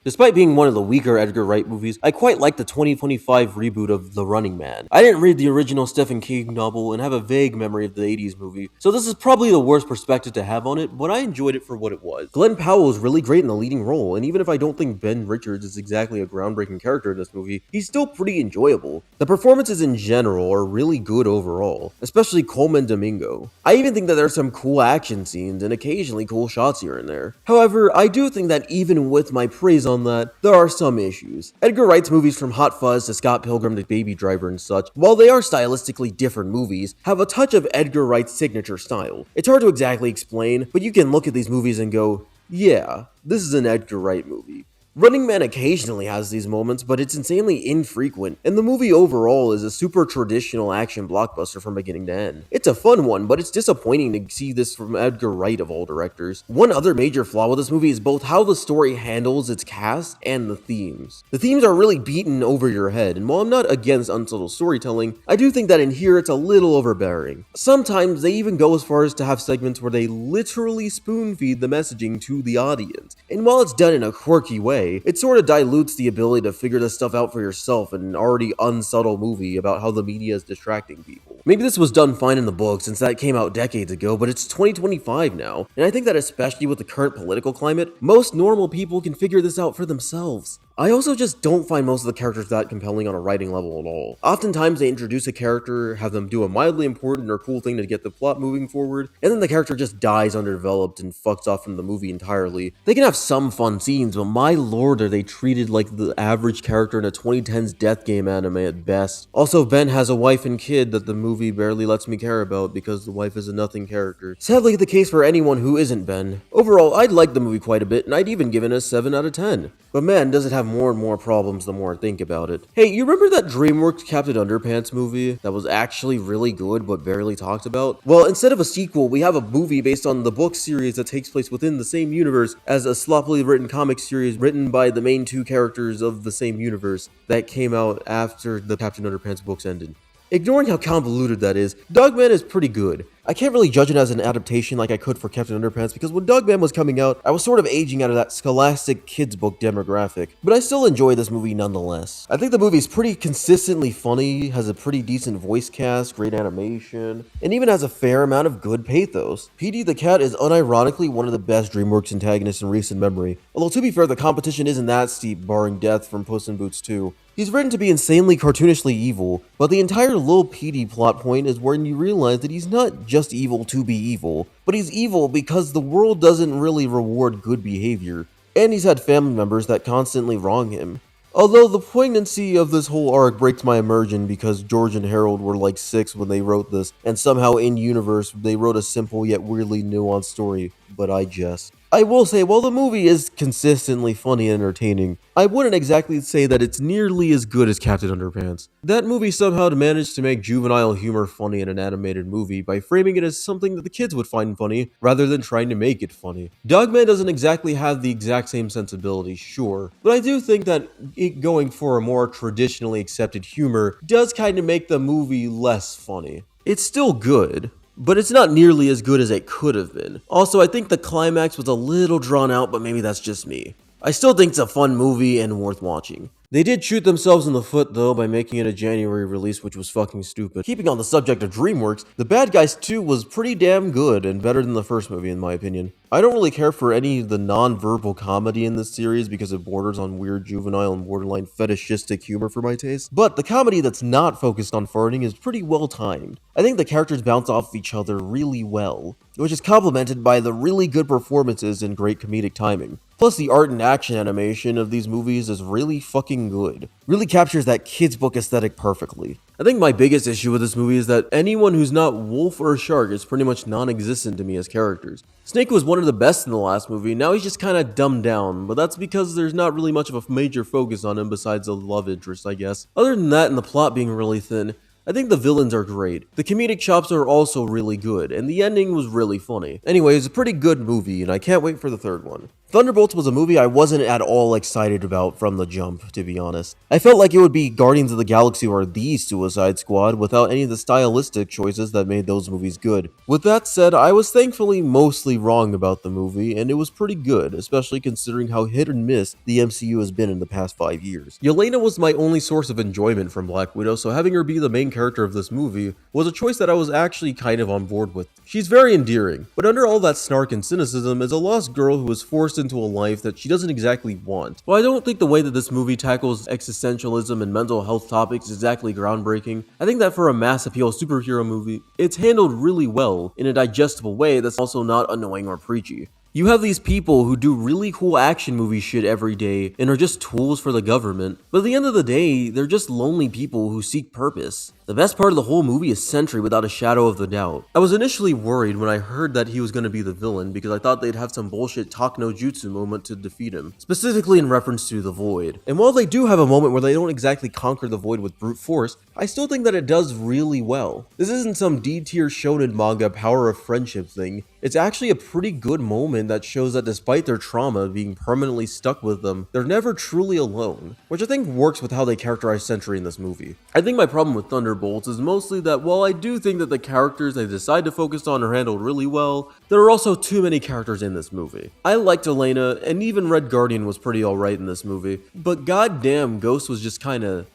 Despite being one of the weaker Edgar Wright movies, I quite like the 2025 reboot of The Running Man. I didn't read the original Stephen King novel and have a vague memory of the 80s movie, so this is probably the worst perspective to have on it, but I enjoyed it for what it was. Glenn Powell is really great in the leading role, and even if I don't think Ben Richards is exactly a groundbreaking character in this movie, he's still pretty enjoyable. The performances in general are really good overall, especially Coleman Domingo. I even think that there are some cool action scenes and occasionally cool shots here and there. However, I do think that even with my praise on that, there are some issues. Edgar Wright's movies from Hot Fuzz to Scott Pilgrim to Baby Driver and such, while they are stylistically different movies, have a touch of Edgar Wright's signature style. It's hard to exactly explain, but you can look at these movies and go, yeah, this is an Edgar Wright movie. Running Man occasionally has these moments, but it's insanely infrequent, and the movie overall is a super traditional action blockbuster from beginning to end. It's a fun one, but it's disappointing to see this from Edgar Wright of all directors. One other major flaw with this movie is both how the story handles its cast and the themes. The themes are really beaten over your head, and while I'm not against unsubtle storytelling, I do think that in here it's a little overbearing. Sometimes they even go as far as to have segments where they literally spoon-feed the messaging to the audience, and while it's done in a quirky way, it sort of dilutes the ability to figure this stuff out for yourself in an already unsubtle movie about how the media is distracting people. Maybe this was done fine in the book since that came out decades ago, but it's 2025 now, and I think that especially with the current political climate, most normal people can figure this out for themselves. I also just don't find most of the characters that compelling on a writing level at all. Oftentimes they introduce a character, have them do a mildly important or cool thing to get the plot moving forward, and then the character just dies underdeveloped and fucks off from the movie entirely. They can have some fun scenes, but my lord are they treated like the average character in a 2010s death game anime at best. Also, Ben has a wife and kid that the movie barely lets me care about because the wife is a nothing character. Sadly the case for anyone who isn't Ben. Overall, I'd like the movie quite a bit, and I'd even give it a 7 out of 10. But man, does it have more and more problems the more I think about it. Hey, you remember that DreamWorks Captain Underpants movie that was actually really good but barely talked about? Well, instead of a sequel, we have a movie based on the book series that takes place within the same universe as a sloppily written comic series written by the main two characters of the same universe that came out after the Captain Underpants books ended. Ignoring how convoluted that is, Dogman is pretty good. I can't really judge it as an adaptation like I could for Captain Underpants because when Dogman was coming out, I was sort of aging out of that scholastic kids book demographic, but I still enjoy this movie nonetheless. I think the movie is pretty consistently funny, has a pretty decent voice cast, great animation, and even has a fair amount of good pathos. Petey the Cat is unironically one of the best DreamWorks antagonists in recent memory, although to be fair, the competition isn't that steep barring Death from Puss in Boots 2. He's written to be insanely cartoonishly evil, but the entire Lil Petey plot point is when you realize that he's not just evil to be evil, but he's evil because the world doesn't really reward good behavior, and he's had family members that constantly wrong him. Although the poignancy of this whole arc breaks my immersion because George and Harold were like 6 when they wrote this, and somehow in-universe they wrote a simple yet weirdly nuanced story, but I jest. I will say, while the movie is consistently funny and entertaining, I wouldn't exactly say that it's nearly as good as Captain Underpants. That movie somehow managed to make juvenile humor funny in an animated movie by framing it as something that the kids would find funny, rather than trying to make it funny. Dogman doesn't exactly have the exact same sensibility, sure, but I do think that it going for a more traditionally accepted humor does kind of make the movie less funny. It's still good, but it's not nearly as good as it could have been. Also, I think the climax was a little drawn out, but maybe that's just me. I still think it's a fun movie and worth watching. They did shoot themselves in the foot though by making it a January release, which was fucking stupid. Keeping on the subject of DreamWorks, The Bad Guys 2 was pretty damn good and better than the first movie in my opinion. I don't really care for any of the non-verbal comedy in this series because it borders on weird juvenile and borderline fetishistic humor for my taste, but the comedy that's not focused on farting is pretty well timed. I think the characters bounce off each other really well, which is complemented by the really good performances and great comedic timing. Plus the art and action animation of these movies is really fucking good. Really captures that kids book aesthetic perfectly. I think my biggest issue with this movie is that anyone who's not Wolf or Shark is pretty much non-existent to me as characters. Snake was one of the best in the last movie, now he's just kinda dumbed down, but that's because there's not really much of a major focus on him besides a love interest, I guess. Other than that and the plot being really thin, I think the villains are great. The comedic chops are also really good, and the ending was really funny. Anyway, it's a pretty good movie, and I can't wait for the third one. Thunderbolts was a movie I wasn't at all excited about from the jump, to be honest. I felt like it would be Guardians of the Galaxy or The Suicide Squad without any of the stylistic choices that made those movies good. With that said, I was thankfully mostly wrong about the movie, and it was pretty good, especially considering how hit and miss the MCU has been in the past 5 years. Yelena was my only source of enjoyment from Black Widow, so having her be the main character of this movie was a choice that I was actually kind of on board with. She's very endearing, but under all that snark and cynicism is a lost girl who was forced into a life that she doesn't exactly want. While I don't think the way that this movie tackles existentialism and mental health topics is exactly groundbreaking, I think that for a mass appeal superhero movie, it's handled really well in a digestible way that's also not annoying or preachy. You have these people who do really cool action movie shit every day and are just tools for the government, but at the end of the day, they're just lonely people who seek purpose. The best part of the whole movie is Sentry without a shadow of a doubt. I was initially worried when I heard that he was going to be the villain because I thought they'd have some bullshit talk no jutsu moment to defeat him, specifically in reference to the Void. And while they do have a moment where they don't exactly conquer the Void with brute force, I still think that it does really well. This isn't some D-tier shonen manga power of friendship thing. It's actually a pretty good moment that shows that despite their trauma being permanently stuck with them, they're never truly alone, which I think works with how they characterize Sentry in this movie. I think my problem with Thunderbolts is mostly that while I do think that the characters they decide to focus on are handled really well, there are also too many characters in this movie. I liked Elena, and even Red Guardian was pretty alright in this movie, but goddamn Ghost was just kinda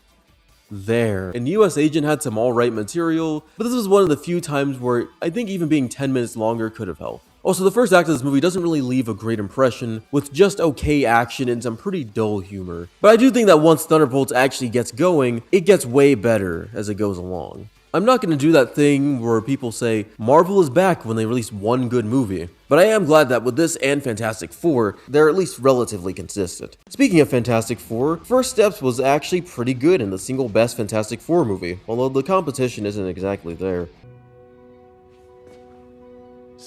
there. And US Agent had some alright material, but this was one of the few times where I think even being 10 minutes longer could have helped. Also, the first act of this movie doesn't really leave a great impression, with just okay action and some pretty dull humor. But I do think that once Thunderbolts actually gets going, it gets way better as it goes along. I'm not going to do that thing where people say, Marvel is back when they release one good movie. But I am glad that with this and Fantastic Four, they're at least relatively consistent. Speaking of Fantastic Four, First Steps was actually pretty good in the single best Fantastic Four movie, although the competition isn't exactly there.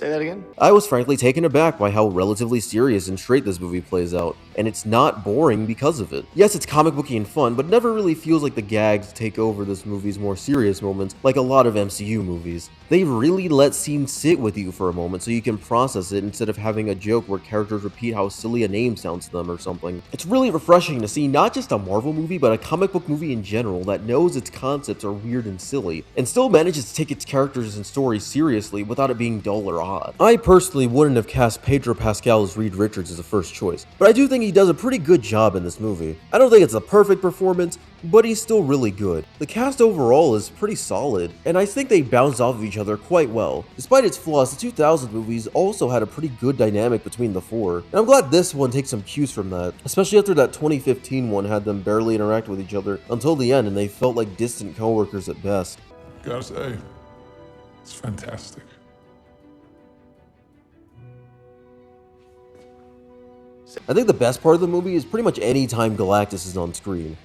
Say that again? I was frankly taken aback by how relatively serious and straight this movie plays out, and it's not boring because of it. Yes, it's comic booky and fun, but never really feels like the gags take over this movie's more serious moments like a lot of MCU movies. They really let scenes sit with you for a moment so you can process it instead of having a joke where characters repeat how silly a name sounds to them or something. It's really refreshing to see not just a Marvel movie, but a comic book movie in general that knows its concepts are weird and silly, and still manages to take its characters and stories seriously without it being dull or odd. I personally wouldn't have cast Pedro Pascal as Reed Richards as a first choice, but I do think he does a pretty good job in this movie. I don't think it's a perfect performance, but he's still really good. The cast overall is pretty solid, and I think they bounce off of each other quite well. Despite its flaws, the 2000 movies also had a pretty good dynamic between the four, and I'm glad this one takes some cues from that, especially after that 2015 one had them barely interact with each other until the end and they felt like distant co-workers at best. Gotta say, it's fantastic. I think the best part of the movie is pretty much any time Galactus is on screen.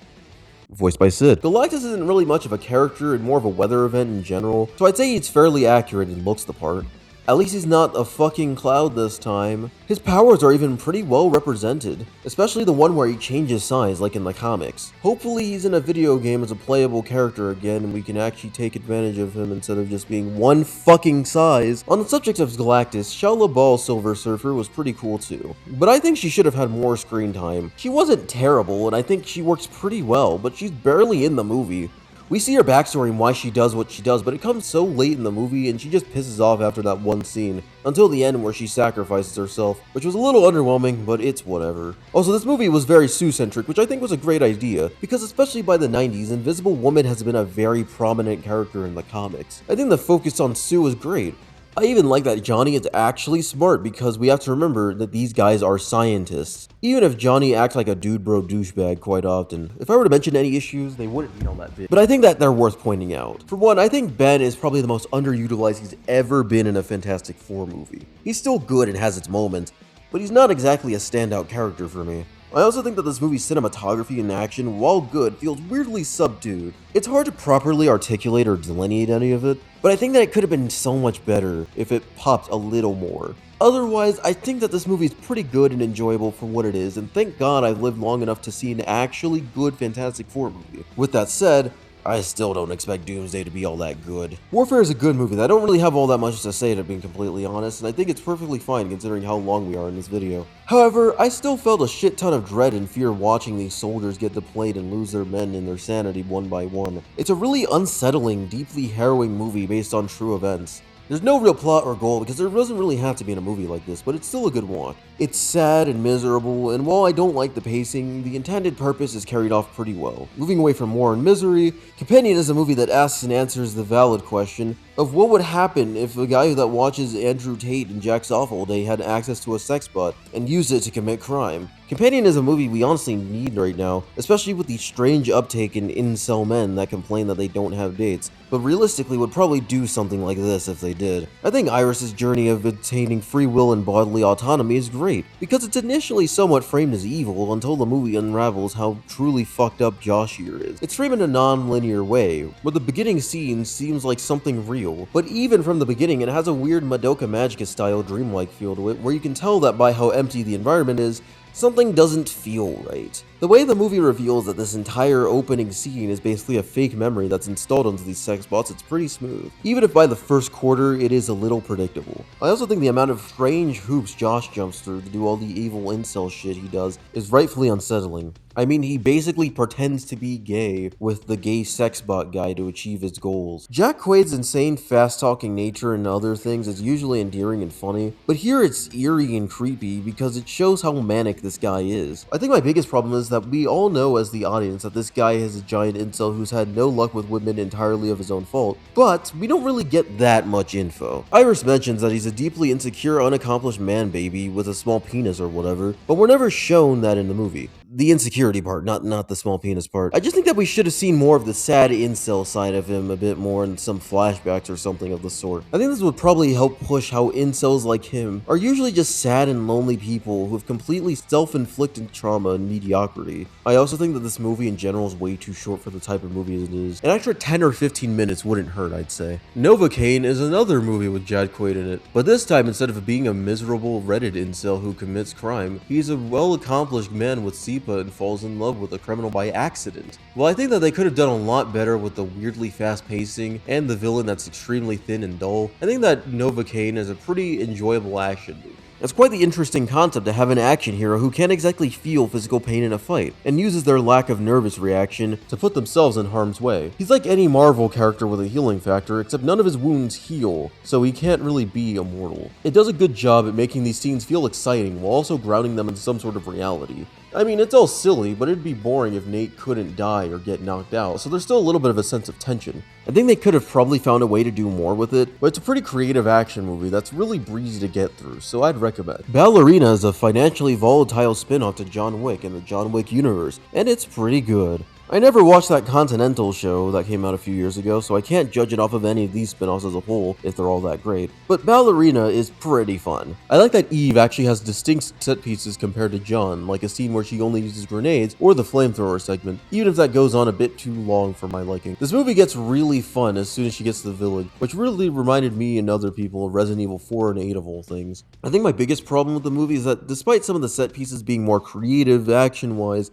Voiced by Sid. Galactus isn't really much of a character and more of a weather event in general, so I'd say he's fairly accurate and looks the part. At least he's not a fucking cloud this time. His powers are even pretty well represented, especially the one where he changes size like in the comics. Hopefully he's in a video game as a playable character again and we can actually take advantage of him instead of just being one fucking size. On the subject of Galactus, Shia LaBeouf's Silver Surfer was pretty cool too, but I think she should have had more screen time. She wasn't terrible and I think she works pretty well, but she's barely in the movie. We see her backstory and why she does what she does, but it comes so late in the movie and she just pisses off after that one scene, until the end where she sacrifices herself, which was a little underwhelming, but it's whatever. Also, this movie was very Sue-centric, which I think was a great idea, because especially by the 90s, Invisible Woman has been a very prominent character in the comics. I think the focus on Sue is great. I even like that Johnny is actually smart because we have to remember that these guys are scientists. Even if Johnny acts like a dude bro douchebag quite often, if I were to mention any issues, they wouldn't be on that vid. But I think that they're worth pointing out. For one, I think Ben is probably the most underutilized he's ever been in a Fantastic Four movie. He's still good and has its moments, but he's not exactly a standout character for me. I also think that this movie's cinematography and action, while good, feels weirdly subdued. It's hard to properly articulate or delineate any of it, but I think that it could have been so much better if it popped a little more. Otherwise, I think that this movie is pretty good and enjoyable for what it is, and thank God I've lived long enough to see an actually good Fantastic Four movie. With that said, I still don't expect Doomsday to be all that good. Warfare is a good movie that I don't really have all that much to say, to be completely honest, and I think it's perfectly fine considering how long we are in this video. However, I still felt a shit ton of dread and fear watching these soldiers get deployed and lose their men and their sanity one by one. It's a really unsettling, deeply harrowing movie based on true events. There's no real plot or goal because there doesn't really have to be in a movie like this, but it's still a good watch. It's sad and miserable, and while I don't like the pacing, the intended purpose is carried off pretty well. Moving away from war and misery, Companion is a movie that asks and answers the valid question of what would happen if a guy that watches Andrew Tate and jacks off all day had access to a sex bot and used it to commit crime. Companion is a movie we honestly need right now, especially with the strange uptake in incel men that complain that they don't have dates, but realistically would probably do something like this if they did. I think Iris' journey of attaining free will and bodily autonomy is great, because it's initially somewhat framed as evil until the movie unravels how truly fucked up Josh here is. It's framed in a non-linear way, where the beginning scene seems like something real, but even from the beginning it has a weird Madoka Magica style dreamlike feel to it, where you can tell that by how empty the environment is, something doesn't feel right. The way the movie reveals that this entire opening scene is basically a fake memory that's installed onto these sex bots, it's pretty smooth. Even if by the first quarter it is a little predictable. I also think the amount of strange hoops Josh jumps through to do all the evil incel shit he does is rightfully unsettling. I mean, he basically pretends to be gay with the gay sex bot guy to achieve his goals. Jack Quaid's insane, fast-talking nature and other things is usually endearing and funny, but here it's eerie and creepy because it shows how manic this guy is. I think my biggest problem is that we all know as the audience that this guy is a giant incel who's had no luck with women entirely of his own fault, but we don't really get that much info. Iris mentions that he's a deeply insecure, unaccomplished man baby with a small penis or whatever, but we're never shown that in the movie. The insecurity part, not the small penis part. I just think that we should have seen more of the sad incel side of him a bit more in some flashbacks or something of the sort. I think this would probably help push how incels like him are usually just sad and lonely people who have completely self-inflicted trauma and mediocrity. I also think that this movie in general is way too short for the type of movie it is. An extra 10 or 15 minutes wouldn't hurt, I'd say. Novocaine is another movie with Jack Quaid in it, but this time instead of being a miserable Reddit incel who commits crime, he's a well-accomplished man with CPA and falls in love with a criminal by accident. Well, I think that they could have done a lot better with the weirdly fast pacing and the villain that's extremely thin and dull. I think that Novocaine is a pretty enjoyable action movie. It's quite the interesting concept to have an action hero who can't exactly feel physical pain in a fight, and uses their lack of nervous reaction to put themselves in harm's way. He's like any Marvel character with a healing factor, except none of his wounds heal, so he can't really be immortal. It does a good job at making these scenes feel exciting while also grounding them in some sort of reality. I mean, it's all silly, but it'd be boring if Nate couldn't die or get knocked out, so there's still a little bit of a sense of tension. I think they could have probably found a way to do more with it, but it's a pretty creative action movie that's really breezy to get through, so I'd recommend. Ballerina is a financially volatile spin-off to John Wick in the John Wick universe, and it's pretty good. I never watched that Continental show that came out a few years ago, so I can't judge it off of any of these spin-offs as a whole, if they're all that great. But Ballerina is pretty fun. I like that Eve actually has distinct set pieces compared to John, like a scene where she only uses grenades, or the flamethrower segment, even if that goes on a bit too long for my liking. This movie gets really fun as soon as she gets to the village, which really reminded me and other people of Resident Evil 4 and 8 of all things. I think my biggest problem with the movie is that despite some of the set pieces being more creative action-wise,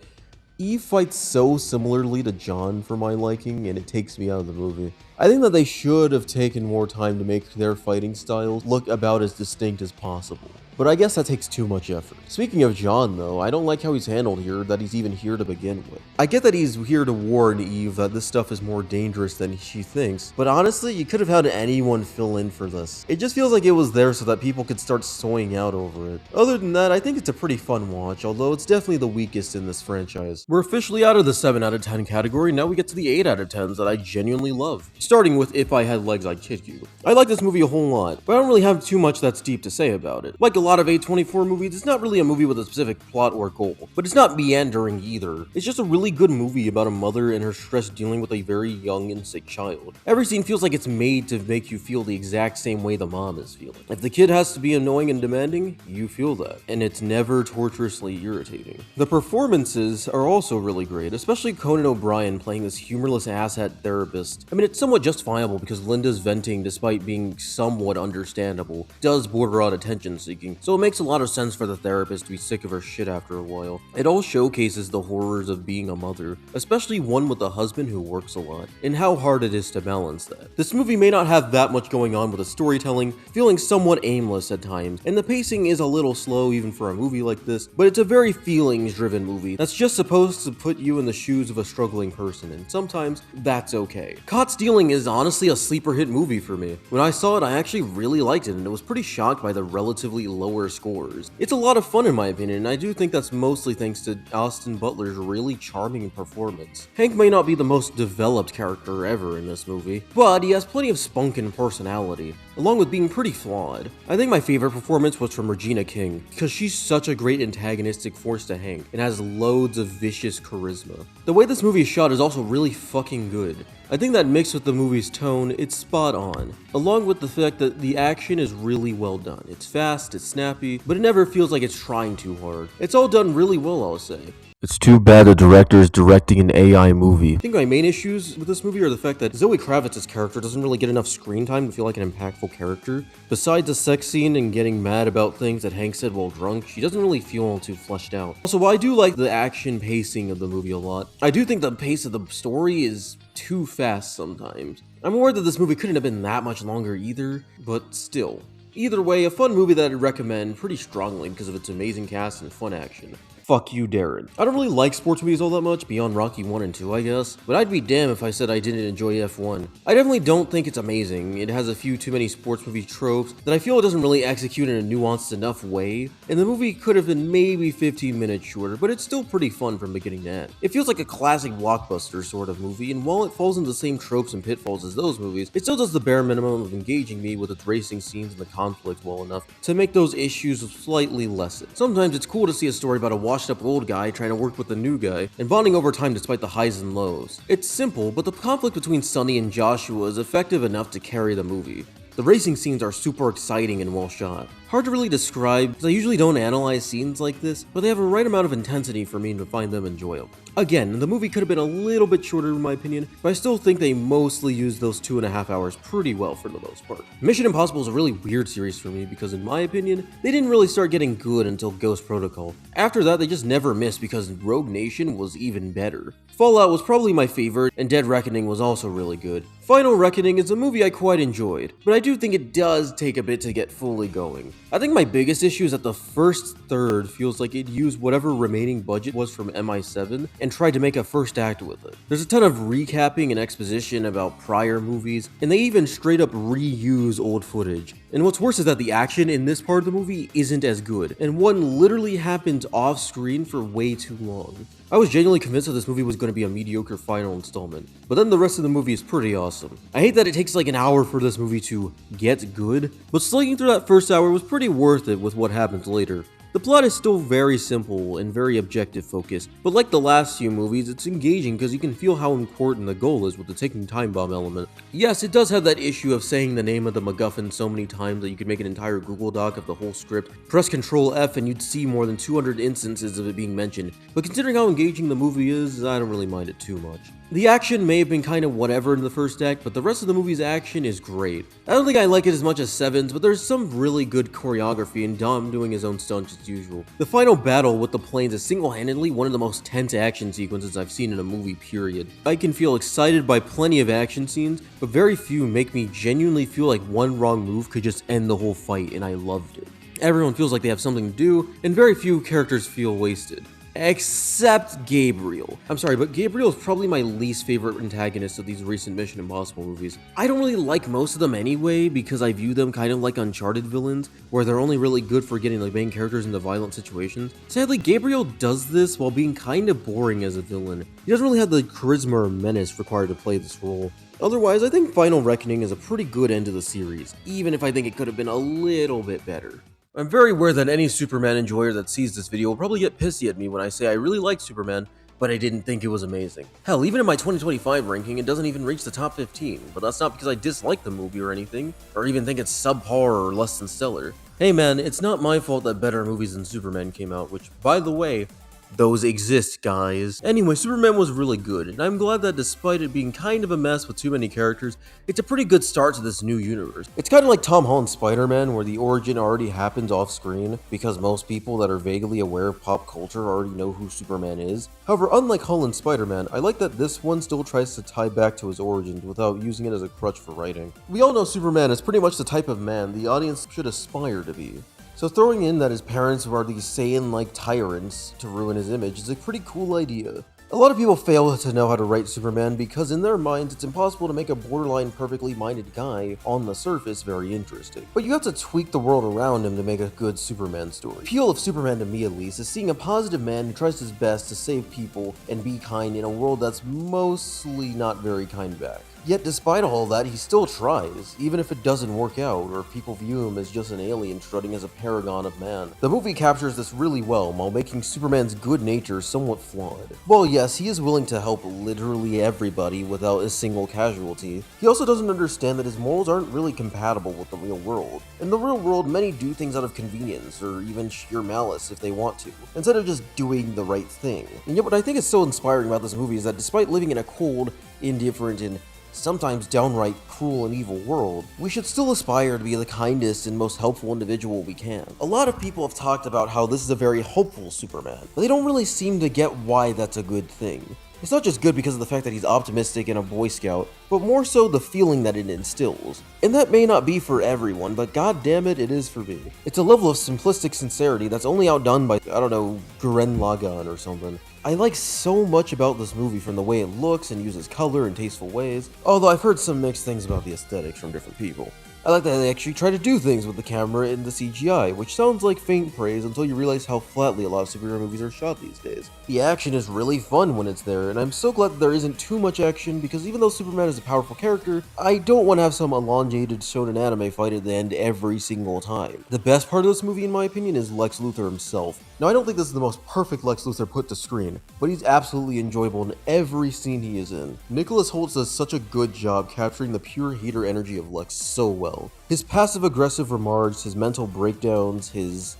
Eve fights so similarly to John for my liking, and it takes me out of the movie. I think that they should have taken more time to make their fighting styles look about as distinct as possible. But I guess that takes too much effort. Speaking of John though, I don't like how he's handled here, that he's even here to begin with. I get that he's here to warn Eve that this stuff is more dangerous than she thinks, but honestly, you could have had anyone fill in for this. It just feels like it was there so that people could start soying out over it. Other than that, I think it's a pretty fun watch, although it's definitely the weakest in this franchise. We're officially out of the 7 out of 10 category, now we get to the 8 out of 10s that I genuinely love. Starting with If I Had Legs I'd Kick You. I like this movie a whole lot, but I don't really have too much that's deep to say about it. Like a lot of A24 movies, it's not really a movie with a specific plot or goal, but it's not meandering either. It's just a really good movie about a mother and her stress dealing with a very young and sick child. Every scene feels like it's made to make you feel the exact same way the mom is feeling. If the kid has to be annoying and demanding, you feel that, and it's never torturously irritating. The performances are also really great, especially Conan O'Brien playing this humorless asshat therapist. I mean, it's somewhat justifiable because Linda's venting, despite being somewhat understandable, does border on attention seeking, so it makes a lot of sense for the therapist to be sick of her shit after a while. It all showcases the horrors of being a mother, especially one with a husband who works a lot, and how hard it is to balance that. This movie may not have that much going on with the storytelling, feeling somewhat aimless at times, and the pacing is a little slow even for a movie like this, but it's a very feelings-driven movie that's just supposed to put you in the shoes of a struggling person, and sometimes that's okay. Caught Stealing is honestly a sleeper hit movie for me. When I saw it, I actually really liked it, and I was pretty shocked by the relatively lower scores. It's a lot of fun in my opinion, and I do think that's mostly thanks to Austin Butler's really charming performance. Hank may not be the most developed character ever in this movie, but he has plenty of spunk and personality, along with being pretty flawed. I think my favorite performance was from Regina King, because she's such a great antagonistic force to Hank, and has loads of vicious charisma. The way this movie is shot is also really fucking good. I think that mixed with the movie's tone, it's spot on, along with the fact that the action is really well done. It's fast, it's snappy, but it never feels like it's trying too hard. It's all done really well, I'll say. It's too bad the director is directing an AI movie. I think my main issues with this movie are the fact that Zoe Kravitz's character doesn't really get enough screen time to feel like an impactful character. Besides a sex scene and getting mad about things that Hank said while drunk, she doesn't really feel all too fleshed out. Also, while I do like the action pacing of the movie a lot, I do think the pace of the story is too fast sometimes. I'm aware that this movie couldn't have been that much longer either, but still. Either way, a fun movie that I'd recommend pretty strongly because of its amazing cast and fun action. Fuck you, Darren. I don't really like sports movies all that much, beyond Rocky 1 and 2, I guess, but I'd be damned if I said I didn't enjoy F1. I definitely don't think it's amazing. It has a few too many sports movie tropes that I feel it doesn't really execute in a nuanced enough way, and the movie could have been maybe 15 minutes shorter, but it's still pretty fun from beginning to end. It feels like a classic blockbuster sort of movie, and while it falls into the same tropes and pitfalls as those movies, it still does the bare minimum of engaging me with its racing scenes and the conflict well enough to make those issues slightly lessen. Sometimes it's cool to see a story about a washed up old guy trying to work with the new guy and bonding over time despite the highs and lows. It's simple, but the conflict between Sonny and Joshua is effective enough to carry the movie. The racing scenes are super exciting and well shot. Hard to really describe, because I usually don't analyze scenes like this, but they have a right amount of intensity for me to find them enjoyable. Again, the movie could have been a little bit shorter in my opinion, but I still think they mostly used those 2.5 hours pretty well for the most part. Mission Impossible is a really weird series for me because in my opinion, they didn't really start getting good until Ghost Protocol. After that, they just never missed because Rogue Nation was even better. Fallout was probably my favorite, and Dead Reckoning was also really good. Final Reckoning is a movie I quite enjoyed, but I do think it does take a bit to get fully going. I think my biggest issue is that the first third feels like it used whatever remaining budget was from MI7 and tried to make a first act with it. There's a ton of recapping and exposition about prior movies, and they even straight up reuse old footage. And what's worse is that the action in this part of the movie isn't as good, and one literally happens off screen for way too long. I was genuinely convinced that this movie was going to be a mediocre final installment, but then the rest of the movie is pretty awesome. I hate that it takes like an hour for this movie to get good, but slugging through that first hour was pretty worth it with what happens later. The plot is still very simple and very objective focused, but like the last few movies, it's engaging because you can feel how important the goal is with the ticking time bomb element. Yes, it does have that issue of saying the name of the MacGuffin so many times that you could make an entire Google Doc of the whole script, press Ctrl F and you'd see more than 200 instances of it being mentioned, but considering how engaging the movie is, I don't really mind it too much. The action may have been kind of whatever in the first act, but the rest of the movie's action is great. I don't think I like it as much as Seven's, but there's some really good choreography and Dom doing his own stunts as usual. The final battle with the planes is single-handedly one of the most tense action sequences I've seen in a movie, period. I can feel excited by plenty of action scenes, but very few make me genuinely feel like one wrong move could just end the whole fight, and I loved it. Everyone feels like they have something to do, and very few characters feel wasted. Except Gabriel. I'm sorry, but Gabriel is probably my least favorite antagonist of these recent Mission Impossible movies. I don't really like most of them anyway, because I view them kind of like Uncharted villains, where they're only really good for getting the main characters into violent situations. Sadly, Gabriel does this while being kind of boring as a villain. He doesn't really have the charisma or menace required to play this role. Otherwise, I think Final Reckoning is a pretty good end to the series, even if I think it could have been a little bit better. I'm very aware that any Superman enjoyer that sees this video will probably get pissy at me when I say I really like Superman, but I didn't think it was amazing. Hell, even in my 2025 ranking, it doesn't even reach the top 15, but that's not because I dislike the movie or anything, or even think it's subpar or less than stellar. Hey man, it's not my fault that better movies than Superman came out, which, by the way, those exist, guys. Anyway, Superman was really good, and I'm glad that despite it being kind of a mess with too many characters, it's a pretty good start to this new universe. It's kind of like Tom Holland's Spider-Man, where the origin already happens off-screen, because most people that are vaguely aware of pop culture already know who Superman is. However, unlike Holland's Spider-Man, I like that this one still tries to tie back to his origins without using it as a crutch for writing. We all know Superman is pretty much the type of man the audience should aspire to be. So throwing in that his parents are these Saiyan-like tyrants to ruin his image is a pretty cool idea. A lot of people fail to know how to write Superman because in their minds it's impossible to make a borderline perfectly minded guy on the surface very interesting. But you have to tweak the world around him to make a good Superman story. The appeal of Superman to me at least is seeing a positive man who tries his best to save people and be kind in a world that's mostly not very kind back. Yet despite all that, he still tries, even if it doesn't work out, or if people view him as just an alien strutting as a paragon of man. The movie captures this really well, while making Superman's good nature somewhat flawed. While yes, he is willing to help literally everybody without a single casualty, he also doesn't understand that his morals aren't really compatible with the real world. In the real world, many do things out of convenience, or even sheer malice if they want to, instead of just doing the right thing. And yet what I think is so inspiring about this movie is that despite living in a cold, indifferent, and sometimes downright cruel and evil world, we should still aspire to be the kindest and most helpful individual we can. A lot of people have talked about how this is a very hopeful Superman, but they don't really seem to get why that's a good thing. It's not just good because of the fact that he's optimistic and a Boy Scout, but more so the feeling that it instills. And that may not be for everyone, but god damn it, it is for me. It's a level of simplistic sincerity that's only outdone by, I don't know, Gurren Lagann or something. I like so much about this movie from the way it looks and uses color in tasteful ways, although I've heard some mixed things about the aesthetics from different people. I like that they actually try to do things with the camera and the CGI, which sounds like faint praise until you realize how flatly a lot of superhero movies are shot these days. The action is really fun when it's there, and I'm so glad that there isn't too much action because even though Superman is a powerful character, I don't want to have some elongated shonen anime fight at the end every single time. The best part of this movie, in my opinion, is Lex Luthor himself. Now, I don't think this is the most perfect Lex Luthor put to screen, but he's absolutely enjoyable in every scene he is in. Nicholas Hoult does such a good job capturing the pure hater energy of Lex so well. His passive-aggressive remarks, his mental breakdowns, his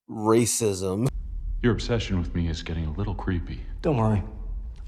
racism. Your obsession with me is getting a little creepy. Don't worry.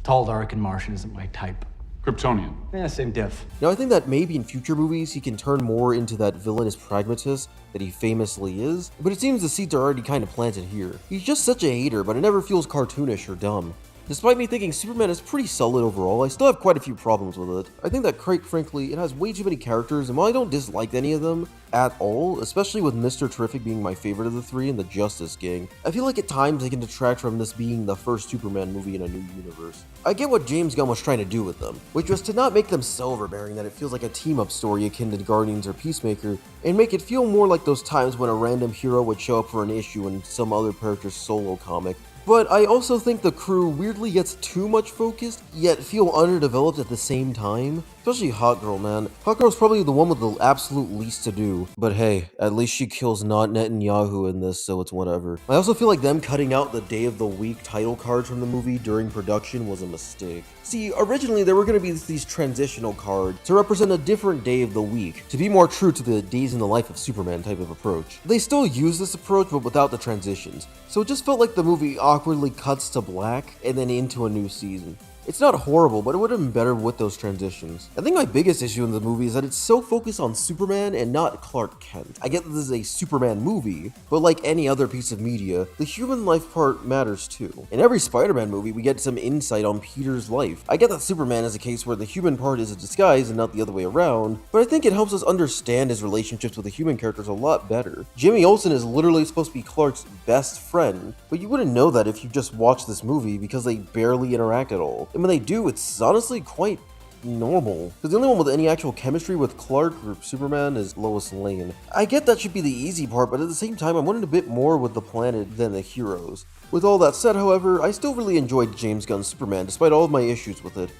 Tall, dark, and Martian isn't my type. Kryptonian. Yeah, same diff. Now, I think that maybe in future movies he can turn more into that villainous pragmatist that he famously is, but it seems the seeds are already kind of planted here. He's just such a hater, but it never feels cartoonish or dumb. Despite me thinking Superman is pretty solid overall, I still have quite a few problems with it. I think that, quite frankly, it has way too many characters, and while I don't dislike any of them at all, especially with Mr. Terrific being my favorite of the three and the Justice Gang, I feel like at times they can detract from this being the first Superman movie in a new universe. I get what James Gunn was trying to do with them, which was to not make them so overbearing that it feels like a team-up story akin to Guardians or Peacemaker, and make it feel more like those times when a random hero would show up for an issue in some other character's solo comic. But I also think the crew weirdly gets too much focused, yet feel underdeveloped at the same time. Especially Hawkgirl, man. Hawkgirl's probably the one with the absolute least to do. But hey, at least she kills not Netanyahu in this, so it's whatever. I also feel like them cutting out the day of the week title cards from the movie during production was a mistake. See, originally there were going to be these transitional cards to represent a different day of the week, to be more true to the days in the life of Superman type of approach. They still use this approach, but without the transitions. So it just felt like the movie awkwardly cuts to black and then into a new season. It's not horrible, but it would have been better with those transitions. I think my biggest issue in the movie is that it's so focused on Superman and not Clark Kent. I get that this is a Superman movie, but like any other piece of media, the human life part matters too. In every Spider-Man movie, we get some insight on Peter's life. I get that Superman is a case where the human part is a disguise and not the other way around, but I think it helps us understand his relationships with the human characters a lot better. Jimmy Olsen is literally supposed to be Clark's best friend, but you wouldn't know that if you just watched this movie because they barely interact at all. And when they do, it's honestly quite normal. Because the only one with any actual chemistry with Clark or Superman is Lois Lane. I get that should be the easy part, but at the same time, I wanted a bit more with the planet than the heroes. With all that said, however, I still really enjoyed James Gunn's Superman, despite all of my issues with it.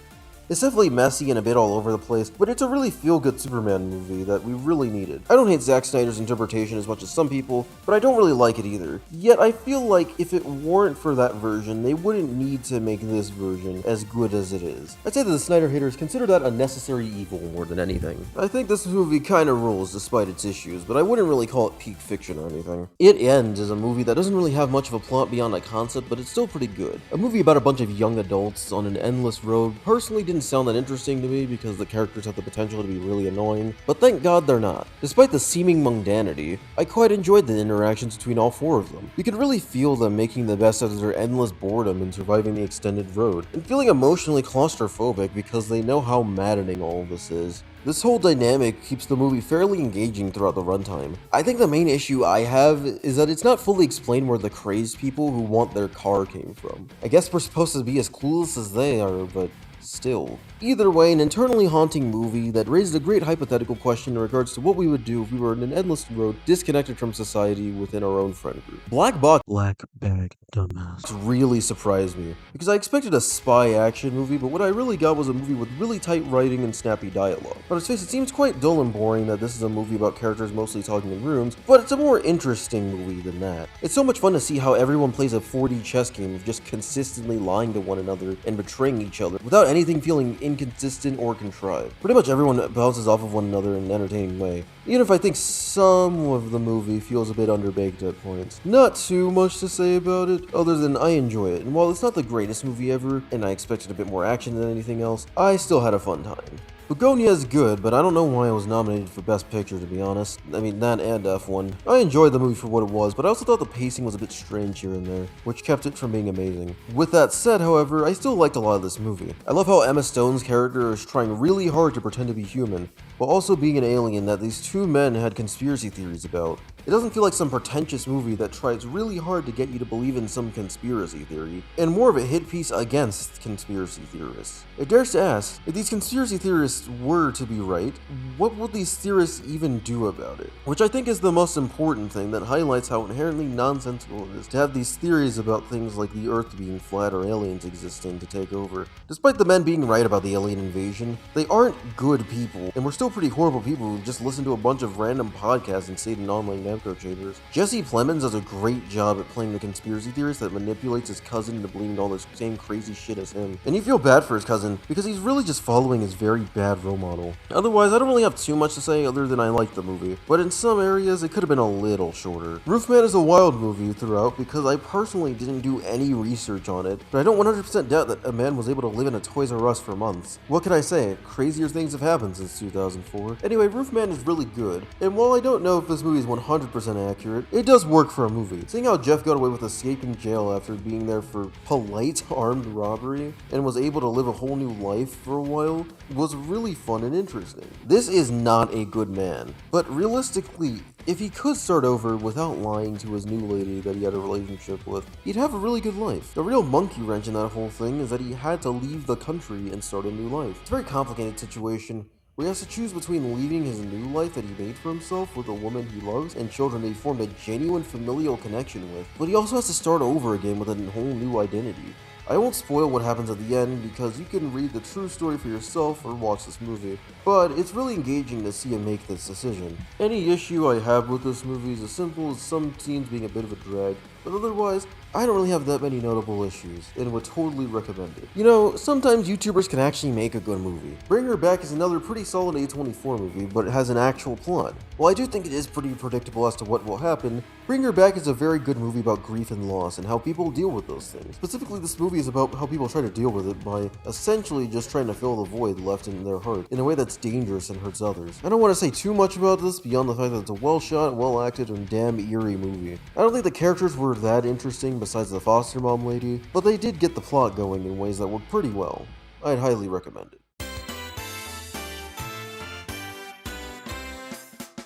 It's definitely messy and a bit all over the place, but it's a really feel-good Superman movie that we really needed. I don't hate Zack Snyder's interpretation as much as some people, but I don't really like it either. Yet I feel like if it weren't for that version, they wouldn't need to make this version as good as it is. I'd say that the Snyder haters consider that a necessary evil more than anything. I think this movie kinda rules despite its issues, but I wouldn't really call it peak fiction or anything. It Ends is a movie that doesn't really have much of a plot beyond a concept, but it's still pretty good. A movie about a bunch of young adults on an endless road personally didn't sound that interesting to me because the characters have the potential to be really annoying, but thank God they're not. Despite the seeming mundanity, I quite enjoyed the interactions between all four of them. You could really feel them making the best out of their endless boredom and surviving the extended road, and feeling emotionally claustrophobic because they know how maddening all of this is. This whole dynamic keeps the movie fairly engaging throughout the runtime. I think the main issue I have is that it's not fully explained where the crazed people who want their car came from. I guess we're supposed to be as clueless as they are, but still. Either way, an internally haunting movie that raised a great hypothetical question in regards to what we would do if we were in an endless road disconnected from society within our own friend group. Black Bag Dumbass really surprised me because I expected a spy action movie, but what I really got was a movie with really tight writing and snappy dialogue. On its face, it seems quite dull and boring that this is a movie about characters mostly talking in rooms, but it's a more interesting movie than that. It's so much fun to see how everyone plays a 4D chess game of just consistently lying to one another and betraying each other without anything feeling inconsistent or contrived. Pretty much everyone bounces off of one another in an entertaining way, even if I think some of the movie feels a bit underbaked at points. Not too much to say about it, other than I enjoy it, and while it's not the greatest movie ever, and I expected a bit more action than anything else, I still had a fun time. Begonia is good, but I don't know why it was nominated for Best Picture, to be honest. I mean, that and F1. I enjoyed the movie for what it was, but I also thought the pacing was a bit strange here and there, which kept it from being amazing. With that said, however, I still liked a lot of this movie. I love how Emma Stone's character is trying really hard to pretend to be human, while also being an alien that these two men had conspiracy theories about. It doesn't feel like some pretentious movie that tries really hard to get you to believe in some conspiracy theory, and more of a hit piece against conspiracy theorists. It dares to ask, if these conspiracy theorists were to be right, what would these theorists even do about it? Which I think is the most important thing that highlights how inherently nonsensical it is to have these theories about things like the Earth being flat or aliens existing to take over. Despite the men being right about the alien invasion, they aren't good people, and we're still pretty horrible people who just listen to a bunch of random podcasts and sit in online echo chambers. Jesse Plemons does a great job at playing the conspiracy theorist that manipulates his cousin into believing all this same crazy shit as him. And you feel bad for his cousin, because he's really just following his very bad role model. Otherwise, I don't really have too much to say other than I like the movie, but in some areas it could have been a little shorter. Roofman is a wild movie throughout because I personally didn't do any research on it, but I don't 100% doubt that a man was able to live in a Toys R Us for months. What can I say? Crazier things have happened since 2004. Anyway, Roofman is really good, and while I don't know if this movie is 100% accurate, it does work for a movie. Seeing how Jeff got away with escaping jail after being there for polite armed robbery and was able to live a whole new life for a while was really fun and interesting. This is not a good man, but realistically, if he could start over without lying to his new lady that he had a relationship with, he'd have a really good life. The real monkey wrench in that whole thing is that he had to leave the country and start a new life. It's a very complicated situation where he has to choose between leaving his new life that he made for himself with a woman he loves and children that he formed a genuine familial connection with, but he also has to start over again with a whole new identity. I won't spoil what happens at the end because you can read the true story for yourself or watch this movie, but it's really engaging to see him make this decision. Any issue I have with this movie is as simple as some scenes being a bit of a drag, but otherwise, I don't really have that many notable issues, and would totally recommend it. You know, sometimes YouTubers can actually make a good movie. Bring Her Back is another pretty solid A24 movie, but it has an actual plot. While I do think it is pretty predictable as to what will happen, Bring Her Back is a very good movie about grief and loss and how people deal with those things. Specifically, this movie is about how people try to deal with it by essentially just trying to fill the void left in their heart in a way that's dangerous and hurts others. I don't want to say too much about this beyond the fact that it's a well shot, well acted, and damn eerie movie. I don't think the characters were that interesting besides the foster mom lady, but they did get the plot going in ways that worked pretty well. I'd highly recommend it.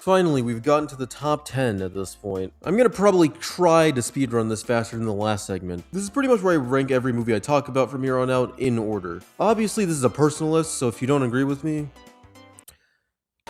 Finally, we've gotten to the top 10 at this point. I'm gonna probably try to speedrun this faster than the last segment. This is pretty much where I rank every movie I talk about from here on out in order. Obviously, this is a personal list, so if you don't agree with me,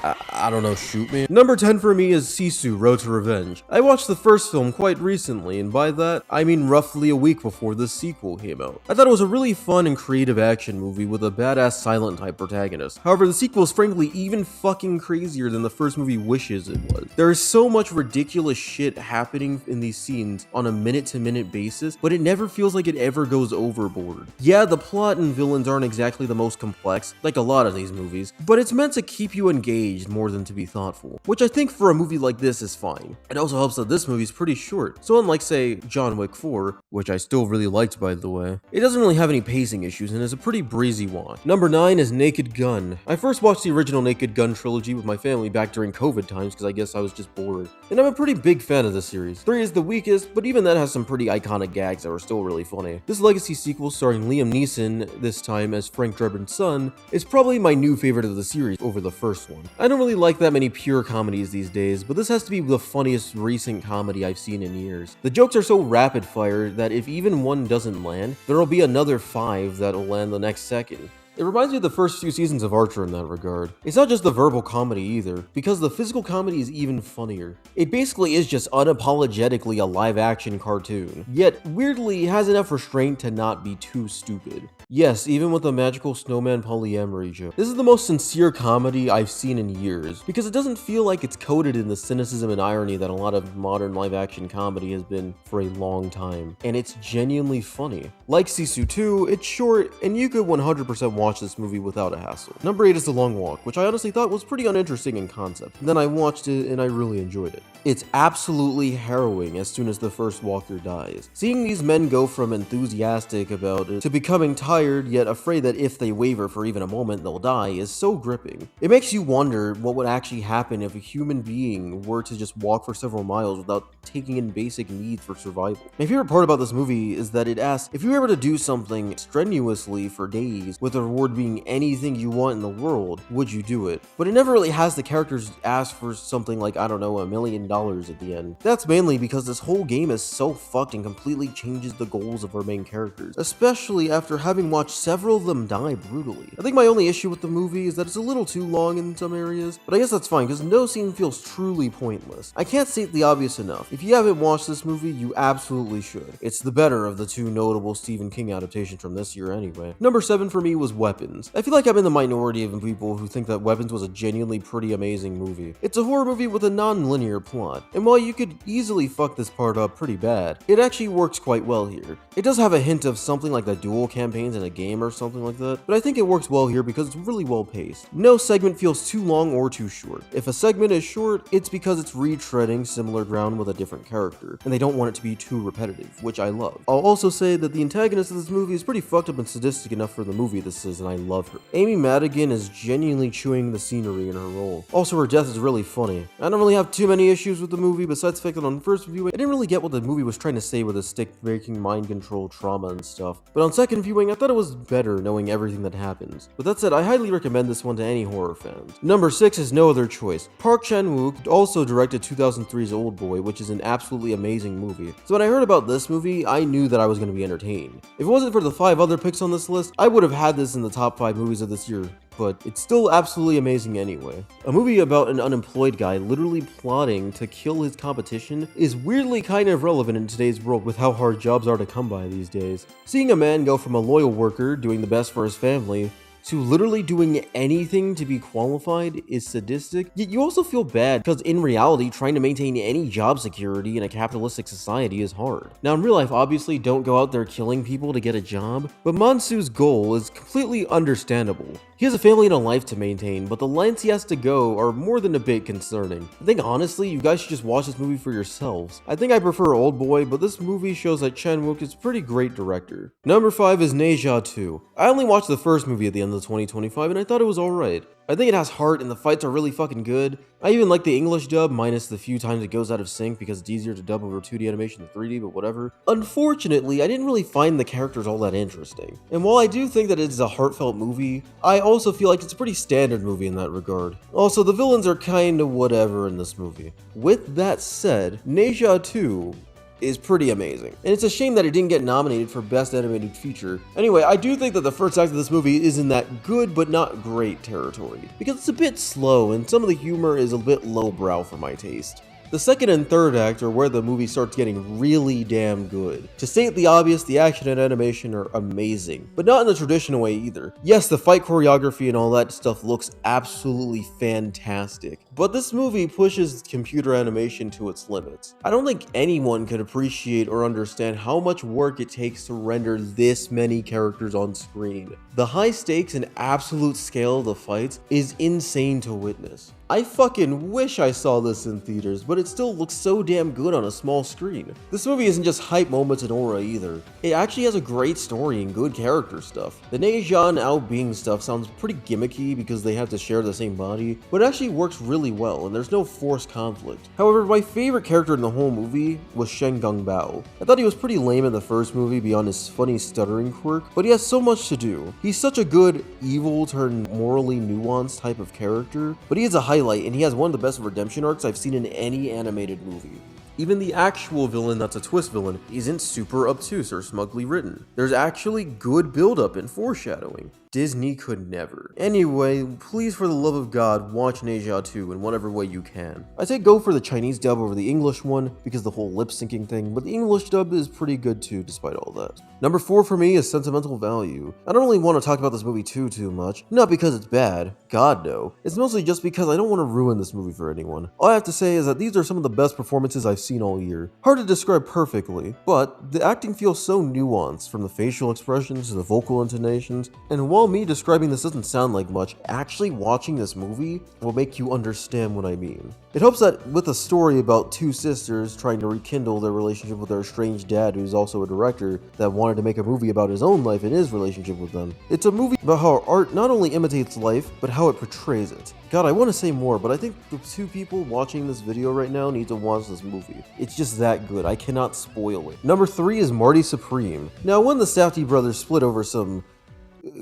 I don't know, shoot me. Number 10 for me is Sisu, Road to Revenge. I watched the first film quite recently, and by that, I mean roughly a week before the sequel came out. I thought it was a really fun and creative action movie with a badass silent type protagonist. However, the sequel is frankly even fucking crazier than the first movie wishes it was. There is so much ridiculous shit happening in these scenes on a minute-to-minute basis, but it never feels like it ever goes overboard. Yeah, the plot and villains aren't exactly the most complex, like a lot of these movies, but it's meant to keep you engaged more than to be thoughtful, which I think for a movie like this is fine. It also helps that this movie is pretty short, so unlike say John Wick 4, which I still really liked by the way, it doesn't really have any pacing issues and is a pretty breezy watch. Number 9 is Naked Gun. I first watched the original Naked Gun trilogy with my family back during COVID times because I guess I was just bored, and I'm a pretty big fan of the series. 3 is the weakest, but even that has some pretty iconic gags that were still really funny. This legacy sequel starring Liam Neeson, this time as Frank Drebin's son, is probably my new favorite of the series over the first one. I don't really like that many pure comedies these days, but this has to be the funniest recent comedy I've seen in years. The jokes are so rapid fire that if even one doesn't land, there'll be another 5 that'll land the next second. It reminds me of the first few seasons of Archer in that regard. It's not just the verbal comedy either, because the physical comedy is even funnier. It basically is just unapologetically a live-action cartoon, yet weirdly has enough restraint to not be too stupid. Yes, even with the magical snowman polyamory joke. This is the most sincere comedy I've seen in years, because it doesn't feel like it's coated in the cynicism and irony that a lot of modern live-action comedy has been for a long time, and it's genuinely funny. Like Sisu 2, it's short, and you could 100% watch watch this movie without a hassle. Number 8 is The Long Walk, which I honestly thought was pretty uninteresting in concept. Then I watched it and I really enjoyed it. It's absolutely harrowing as soon as the first walker dies. Seeing these men go from enthusiastic about it to becoming tired yet afraid that if they waver for even a moment they'll die is so gripping. It makes you wonder what would actually happen if a human being were to just walk for several miles without taking in basic needs for survival. My favorite part about this movie is that it asks, if you were able to do something strenuously for days with the reward being anything you want in the world, would you do it? But it never really has the characters ask for something like, I don't know, $1 million at the end. That's mainly because this whole game is so fucked and completely changes the goals of our main characters, especially after having watched several of them die brutally. I think my only issue with the movie is that it's a little too long in some areas, but I guess that's fine because no scene feels truly pointless. I can't state the obvious enough. If you haven't watched this movie, you absolutely should. It's the better of the two notable Stephen King adaptations from this year anyway. Number 7 for me was Weapons. I feel like I'm in the minority of people who think that Weapons was a genuinely pretty amazing movie. It's a horror movie with a non-linear plot, and while you could easily fuck this part up pretty bad, it actually works quite well here. It does have a hint of something like the dual campaigns in a game or something like that, but I think it works well here because it's really well paced. No segment feels too long or too short. If a segment is short, it's because it's retreading similar ground with a different character, and they don't want it to be too repetitive, which I love. I'll also say that the antagonist of this movie is pretty fucked up and sadistic enough for the movie this is, and I love her. Amy Madigan is genuinely chewing the scenery in her role. Also, her death is really funny. I don't really have too many issues with the movie, besides the fact that on first viewing, I didn't really get what the movie was trying to say with the stick-breaking mind control trauma and stuff. But on second viewing, I thought it was better knowing everything that happens. With that said, I highly recommend this one to any horror fans. Number 6 is No Other Choice. Park Chan-wook also directed 2003's Oldboy, which is an absolutely amazing movie. So when I heard about this movie, I knew that I was going to be entertained. If it wasn't for the 5 other picks on this list, I would have had this in the top 5 movies of this year, but it's still absolutely amazing anyway. A movie about an unemployed guy literally plotting to kill his competition is weirdly kind of relevant in today's world with how hard jobs are to come by these days. Seeing a man go from a loyal worker doing the best for his family to literally doing anything to be qualified is sadistic, yet you also feel bad because in reality, trying to maintain any job security in a capitalistic society is hard. Now in real life, obviously don't go out there killing people to get a job, but Mansu's goal is completely understandable. He has a family and a life to maintain, but the lengths he has to go are more than a bit concerning. I think honestly, you guys should just watch this movie for yourselves. I think I prefer Oldboy, but this movie shows that Chan-wook is a pretty great director. Number 5 is Neja 2. I only watched the first movie at the end of 2025 and I thought it was alright. I think it has heart and the fights are really fucking good. I even like the English dub, minus the few times it goes out of sync because it's easier to dub over 2D animation than 3D, but whatever. Unfortunately, I didn't really find the characters all that interesting. And while I do think that it's a heartfelt movie, I also feel like it's a pretty standard movie in that regard. Also, the villains are kinda whatever in this movie. With that said, Neja 2 is pretty amazing. And it's a shame that it didn't get nominated for Best Animated Feature. Anyway, I do think that the first act of this movie is in that good but not great territory, because it's a bit slow and some of the humor is a bit lowbrow for my taste. The second and third act are where the movie starts getting really damn good. To state the obvious, the action and animation are amazing, but not in the traditional way either. Yes, the fight choreography and all that stuff looks absolutely fantastic, but this movie pushes computer animation to its limits. I don't think anyone could appreciate or understand how much work it takes to render this many characters on screen. The high stakes and absolute scale of the fights is insane to witness. I fucking wish I saw this in theaters, but it still looks so damn good on a small screen. This movie isn't just hype moments and aura either. It actually has a great story and good character stuff. The Neja and Ao Bing stuff sounds pretty gimmicky because they have to share the same body, but it actually works really well and there's no forced conflict. However, my favorite character in the whole movie was Shen Gongbao. I thought he was pretty lame in the first movie beyond his funny stuttering quirk, but he has so much to do. He's such a good, evil turned morally nuanced type of character, but he is a highlight and he has one of the best redemption arcs I've seen in any animated movie. Even the actual villain that's a twist villain isn't super obtuse or smugly written. There's actually good build-up and foreshadowing. Disney could never. Anyway, please for the love of God, watch Neja 2 in whatever way you can. I say go for the Chinese dub over the English one because the whole lip syncing thing, but the English dub is pretty good too despite all that. Number 4 for me is Sentimental Value. I don't really want to talk about this movie too much, not because it's bad, God no. It's mostly just because I don't want to ruin this movie for anyone. All I have to say is that these are some of the best performances I've seen all year. Hard to describe perfectly, but the acting feels so nuanced from the facial expressions to the vocal intonations, and while while me describing this doesn't sound like much, actually watching this movie will make you understand what I mean. It helps that with a story about two sisters trying to rekindle their relationship with their estranged dad, who's also a director, that wanted to make a movie about his own life and his relationship with them. It's a movie about how art not only imitates life, but how it portrays it. God, I want to say more, but I think the two people watching this video right now need to watch this movie. It's just that good. I cannot spoil it. Number 3 is Marty Supreme. Now, when the Safdie brothers split over some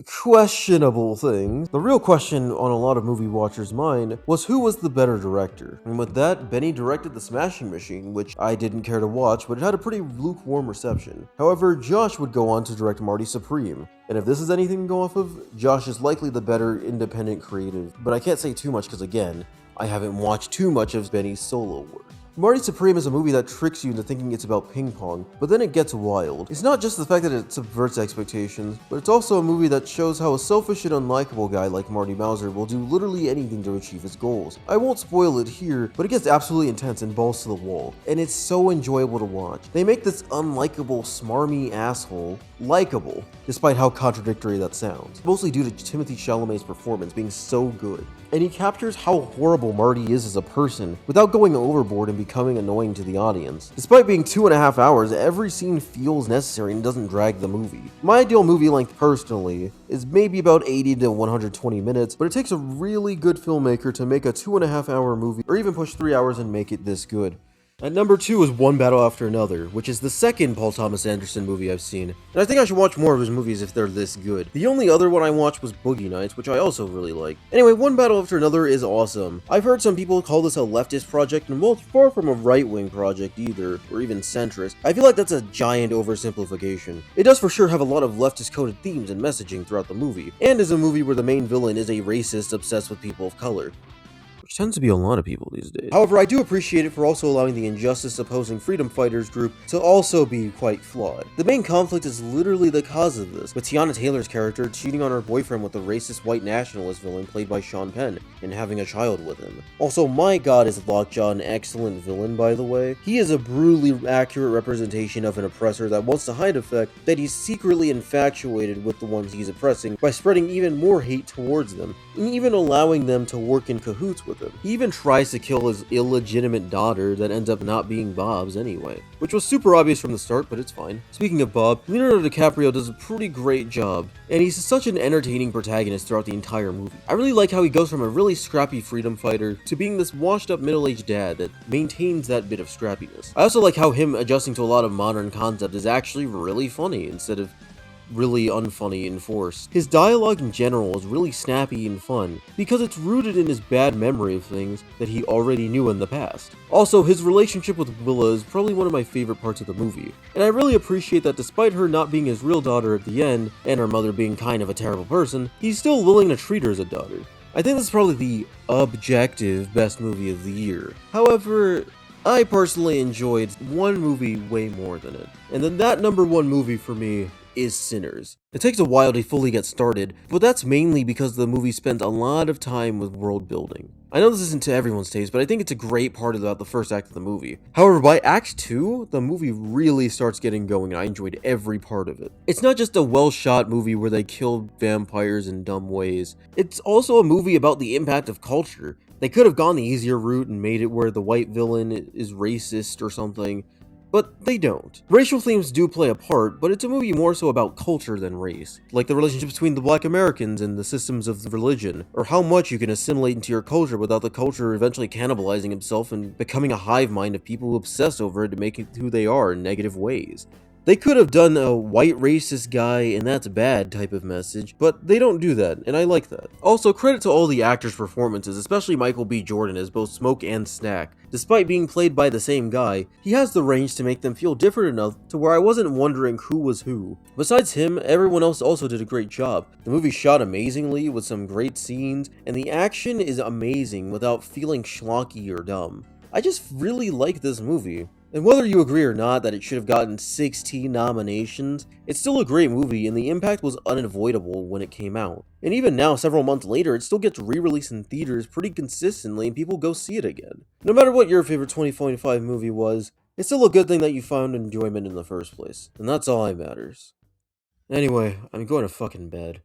questionable things, the real question on a lot of movie watchers' mind was who was the better director. And with that, Benny directed The Smashing Machine, which I didn't care to watch, but it had a pretty lukewarm reception. However, Josh would go on to direct Marty Supreme. And if this is anything to go off of, Josh is likely the better independent creative. But I can't say too much because, again, I haven't watched too much of Benny's solo work. Marty Supreme is a movie that tricks you into thinking it's about ping pong, but then it gets wild. It's not just the fact that it subverts expectations, but it's also a movie that shows how a selfish and unlikable guy like Marty Mauser will do literally anything to achieve his goals. I won't spoil it here, but it gets absolutely intense and balls to the wall, and it's so enjoyable to watch. They make this unlikable, smarmy asshole likable, despite how contradictory that sounds, mostly due to Timothée Chalamet's performance being so good. And he captures how horrible Marty is as a person without going overboard and becoming annoying to the audience. Despite being 2.5 hours, every scene feels necessary and doesn't drag the movie. My ideal movie length, personally, is maybe about 80 to 120 minutes, but it takes a really good filmmaker to make a 2.5 hour movie, or even push 3 hours and make it this good. At number 2 is One Battle After Another, which is the second Paul Thomas Anderson movie I've seen, and I think I should watch more of his movies if they're this good. The only other one I watched was Boogie Nights, which I also really like. Anyway, One Battle After Another is awesome. I've heard some people call this a leftist project, and well, it's far from a right-wing project either, or even centrist. I feel like that's a giant oversimplification. It does for sure have a lot of leftist-coded themes and messaging throughout the movie, and is a movie where the main villain is a racist obsessed with people of color. Which tends to be a lot of people these days. However, I do appreciate it for also allowing the injustice-opposing freedom fighters group to also be quite flawed. The main conflict is literally the cause of this, with Tiana Taylor's character cheating on her boyfriend with the racist white nationalist villain played by Sean Penn, and having a child with him. Also, my god, is Lockjaw an excellent villain, by the way. He is a brutally accurate representation of an oppressor that wants to hide the fact that he's secretly infatuated with the ones he's oppressing by spreading even more hate towards them, and even allowing them to work in cahoots with him. He even tries to kill his illegitimate daughter that ends up not being Bob's anyway, which was super obvious from the start, but it's fine. Speaking of Bob, Leonardo DiCaprio does a pretty great job, and he's such an entertaining protagonist throughout the entire movie. I really like how he goes from a really scrappy freedom fighter to being this washed up middle-aged dad that maintains that bit of scrappiness. I also like how him adjusting to a lot of modern concept is actually really funny instead of really unfunny and forced. His dialogue in general is really snappy and fun, because it's rooted in his bad memory of things that he already knew in the past. Also, his relationship with Willa is probably one of my favorite parts of the movie, and I really appreciate that despite her not being his real daughter at the end, and her mother being kind of a terrible person, he's still willing to treat her as a daughter. I think this is probably the objective best movie of the year. However, I personally enjoyed one movie way more than it, and then that number 1 movie for me is Sinners. It takes a while to fully get started, but that's mainly because the movie spends a lot of time with world building. I know this isn't to everyone's taste, but I think it's a great part about the first act of the movie. However, by Act 2, the movie really starts getting going, and I enjoyed every part of it. It's not just a well-shot movie where they kill vampires in dumb ways. It's also a movie about the impact of culture. They could have gone the easier route and made it where the white villain is racist or something, but they don't. Racial themes do play a part, but it's a movie more so about culture than race, like the relationship between the Black Americans and the systems of religion, or how much you can assimilate into your culture without the culture eventually cannibalizing itself and becoming a hive mind of people who obsess over it to make it who they are in negative ways. They could have done a white racist guy and that's bad type of message, but they don't do that, and I like that. Also, credit to all the actors' performances, especially Michael B. Jordan as both Smoke and Snack. Despite being played by the same guy, he has the range to make them feel different enough to where I wasn't wondering who was who. Besides him, everyone else also did a great job. The movie shot amazingly with some great scenes, and the action is amazing without feeling schlocky or dumb. I just really like this movie. And whether you agree or not that it should have gotten 16 nominations, it's still a great movie and the impact was unavoidable when it came out. And even now, several months later, it still gets re-released in theaters pretty consistently and people go see it again. No matter what your favorite 2025 movie was, it's still a good thing that you found enjoyment in the first place. And that's all that matters. Anyway, I'm going to fucking bed.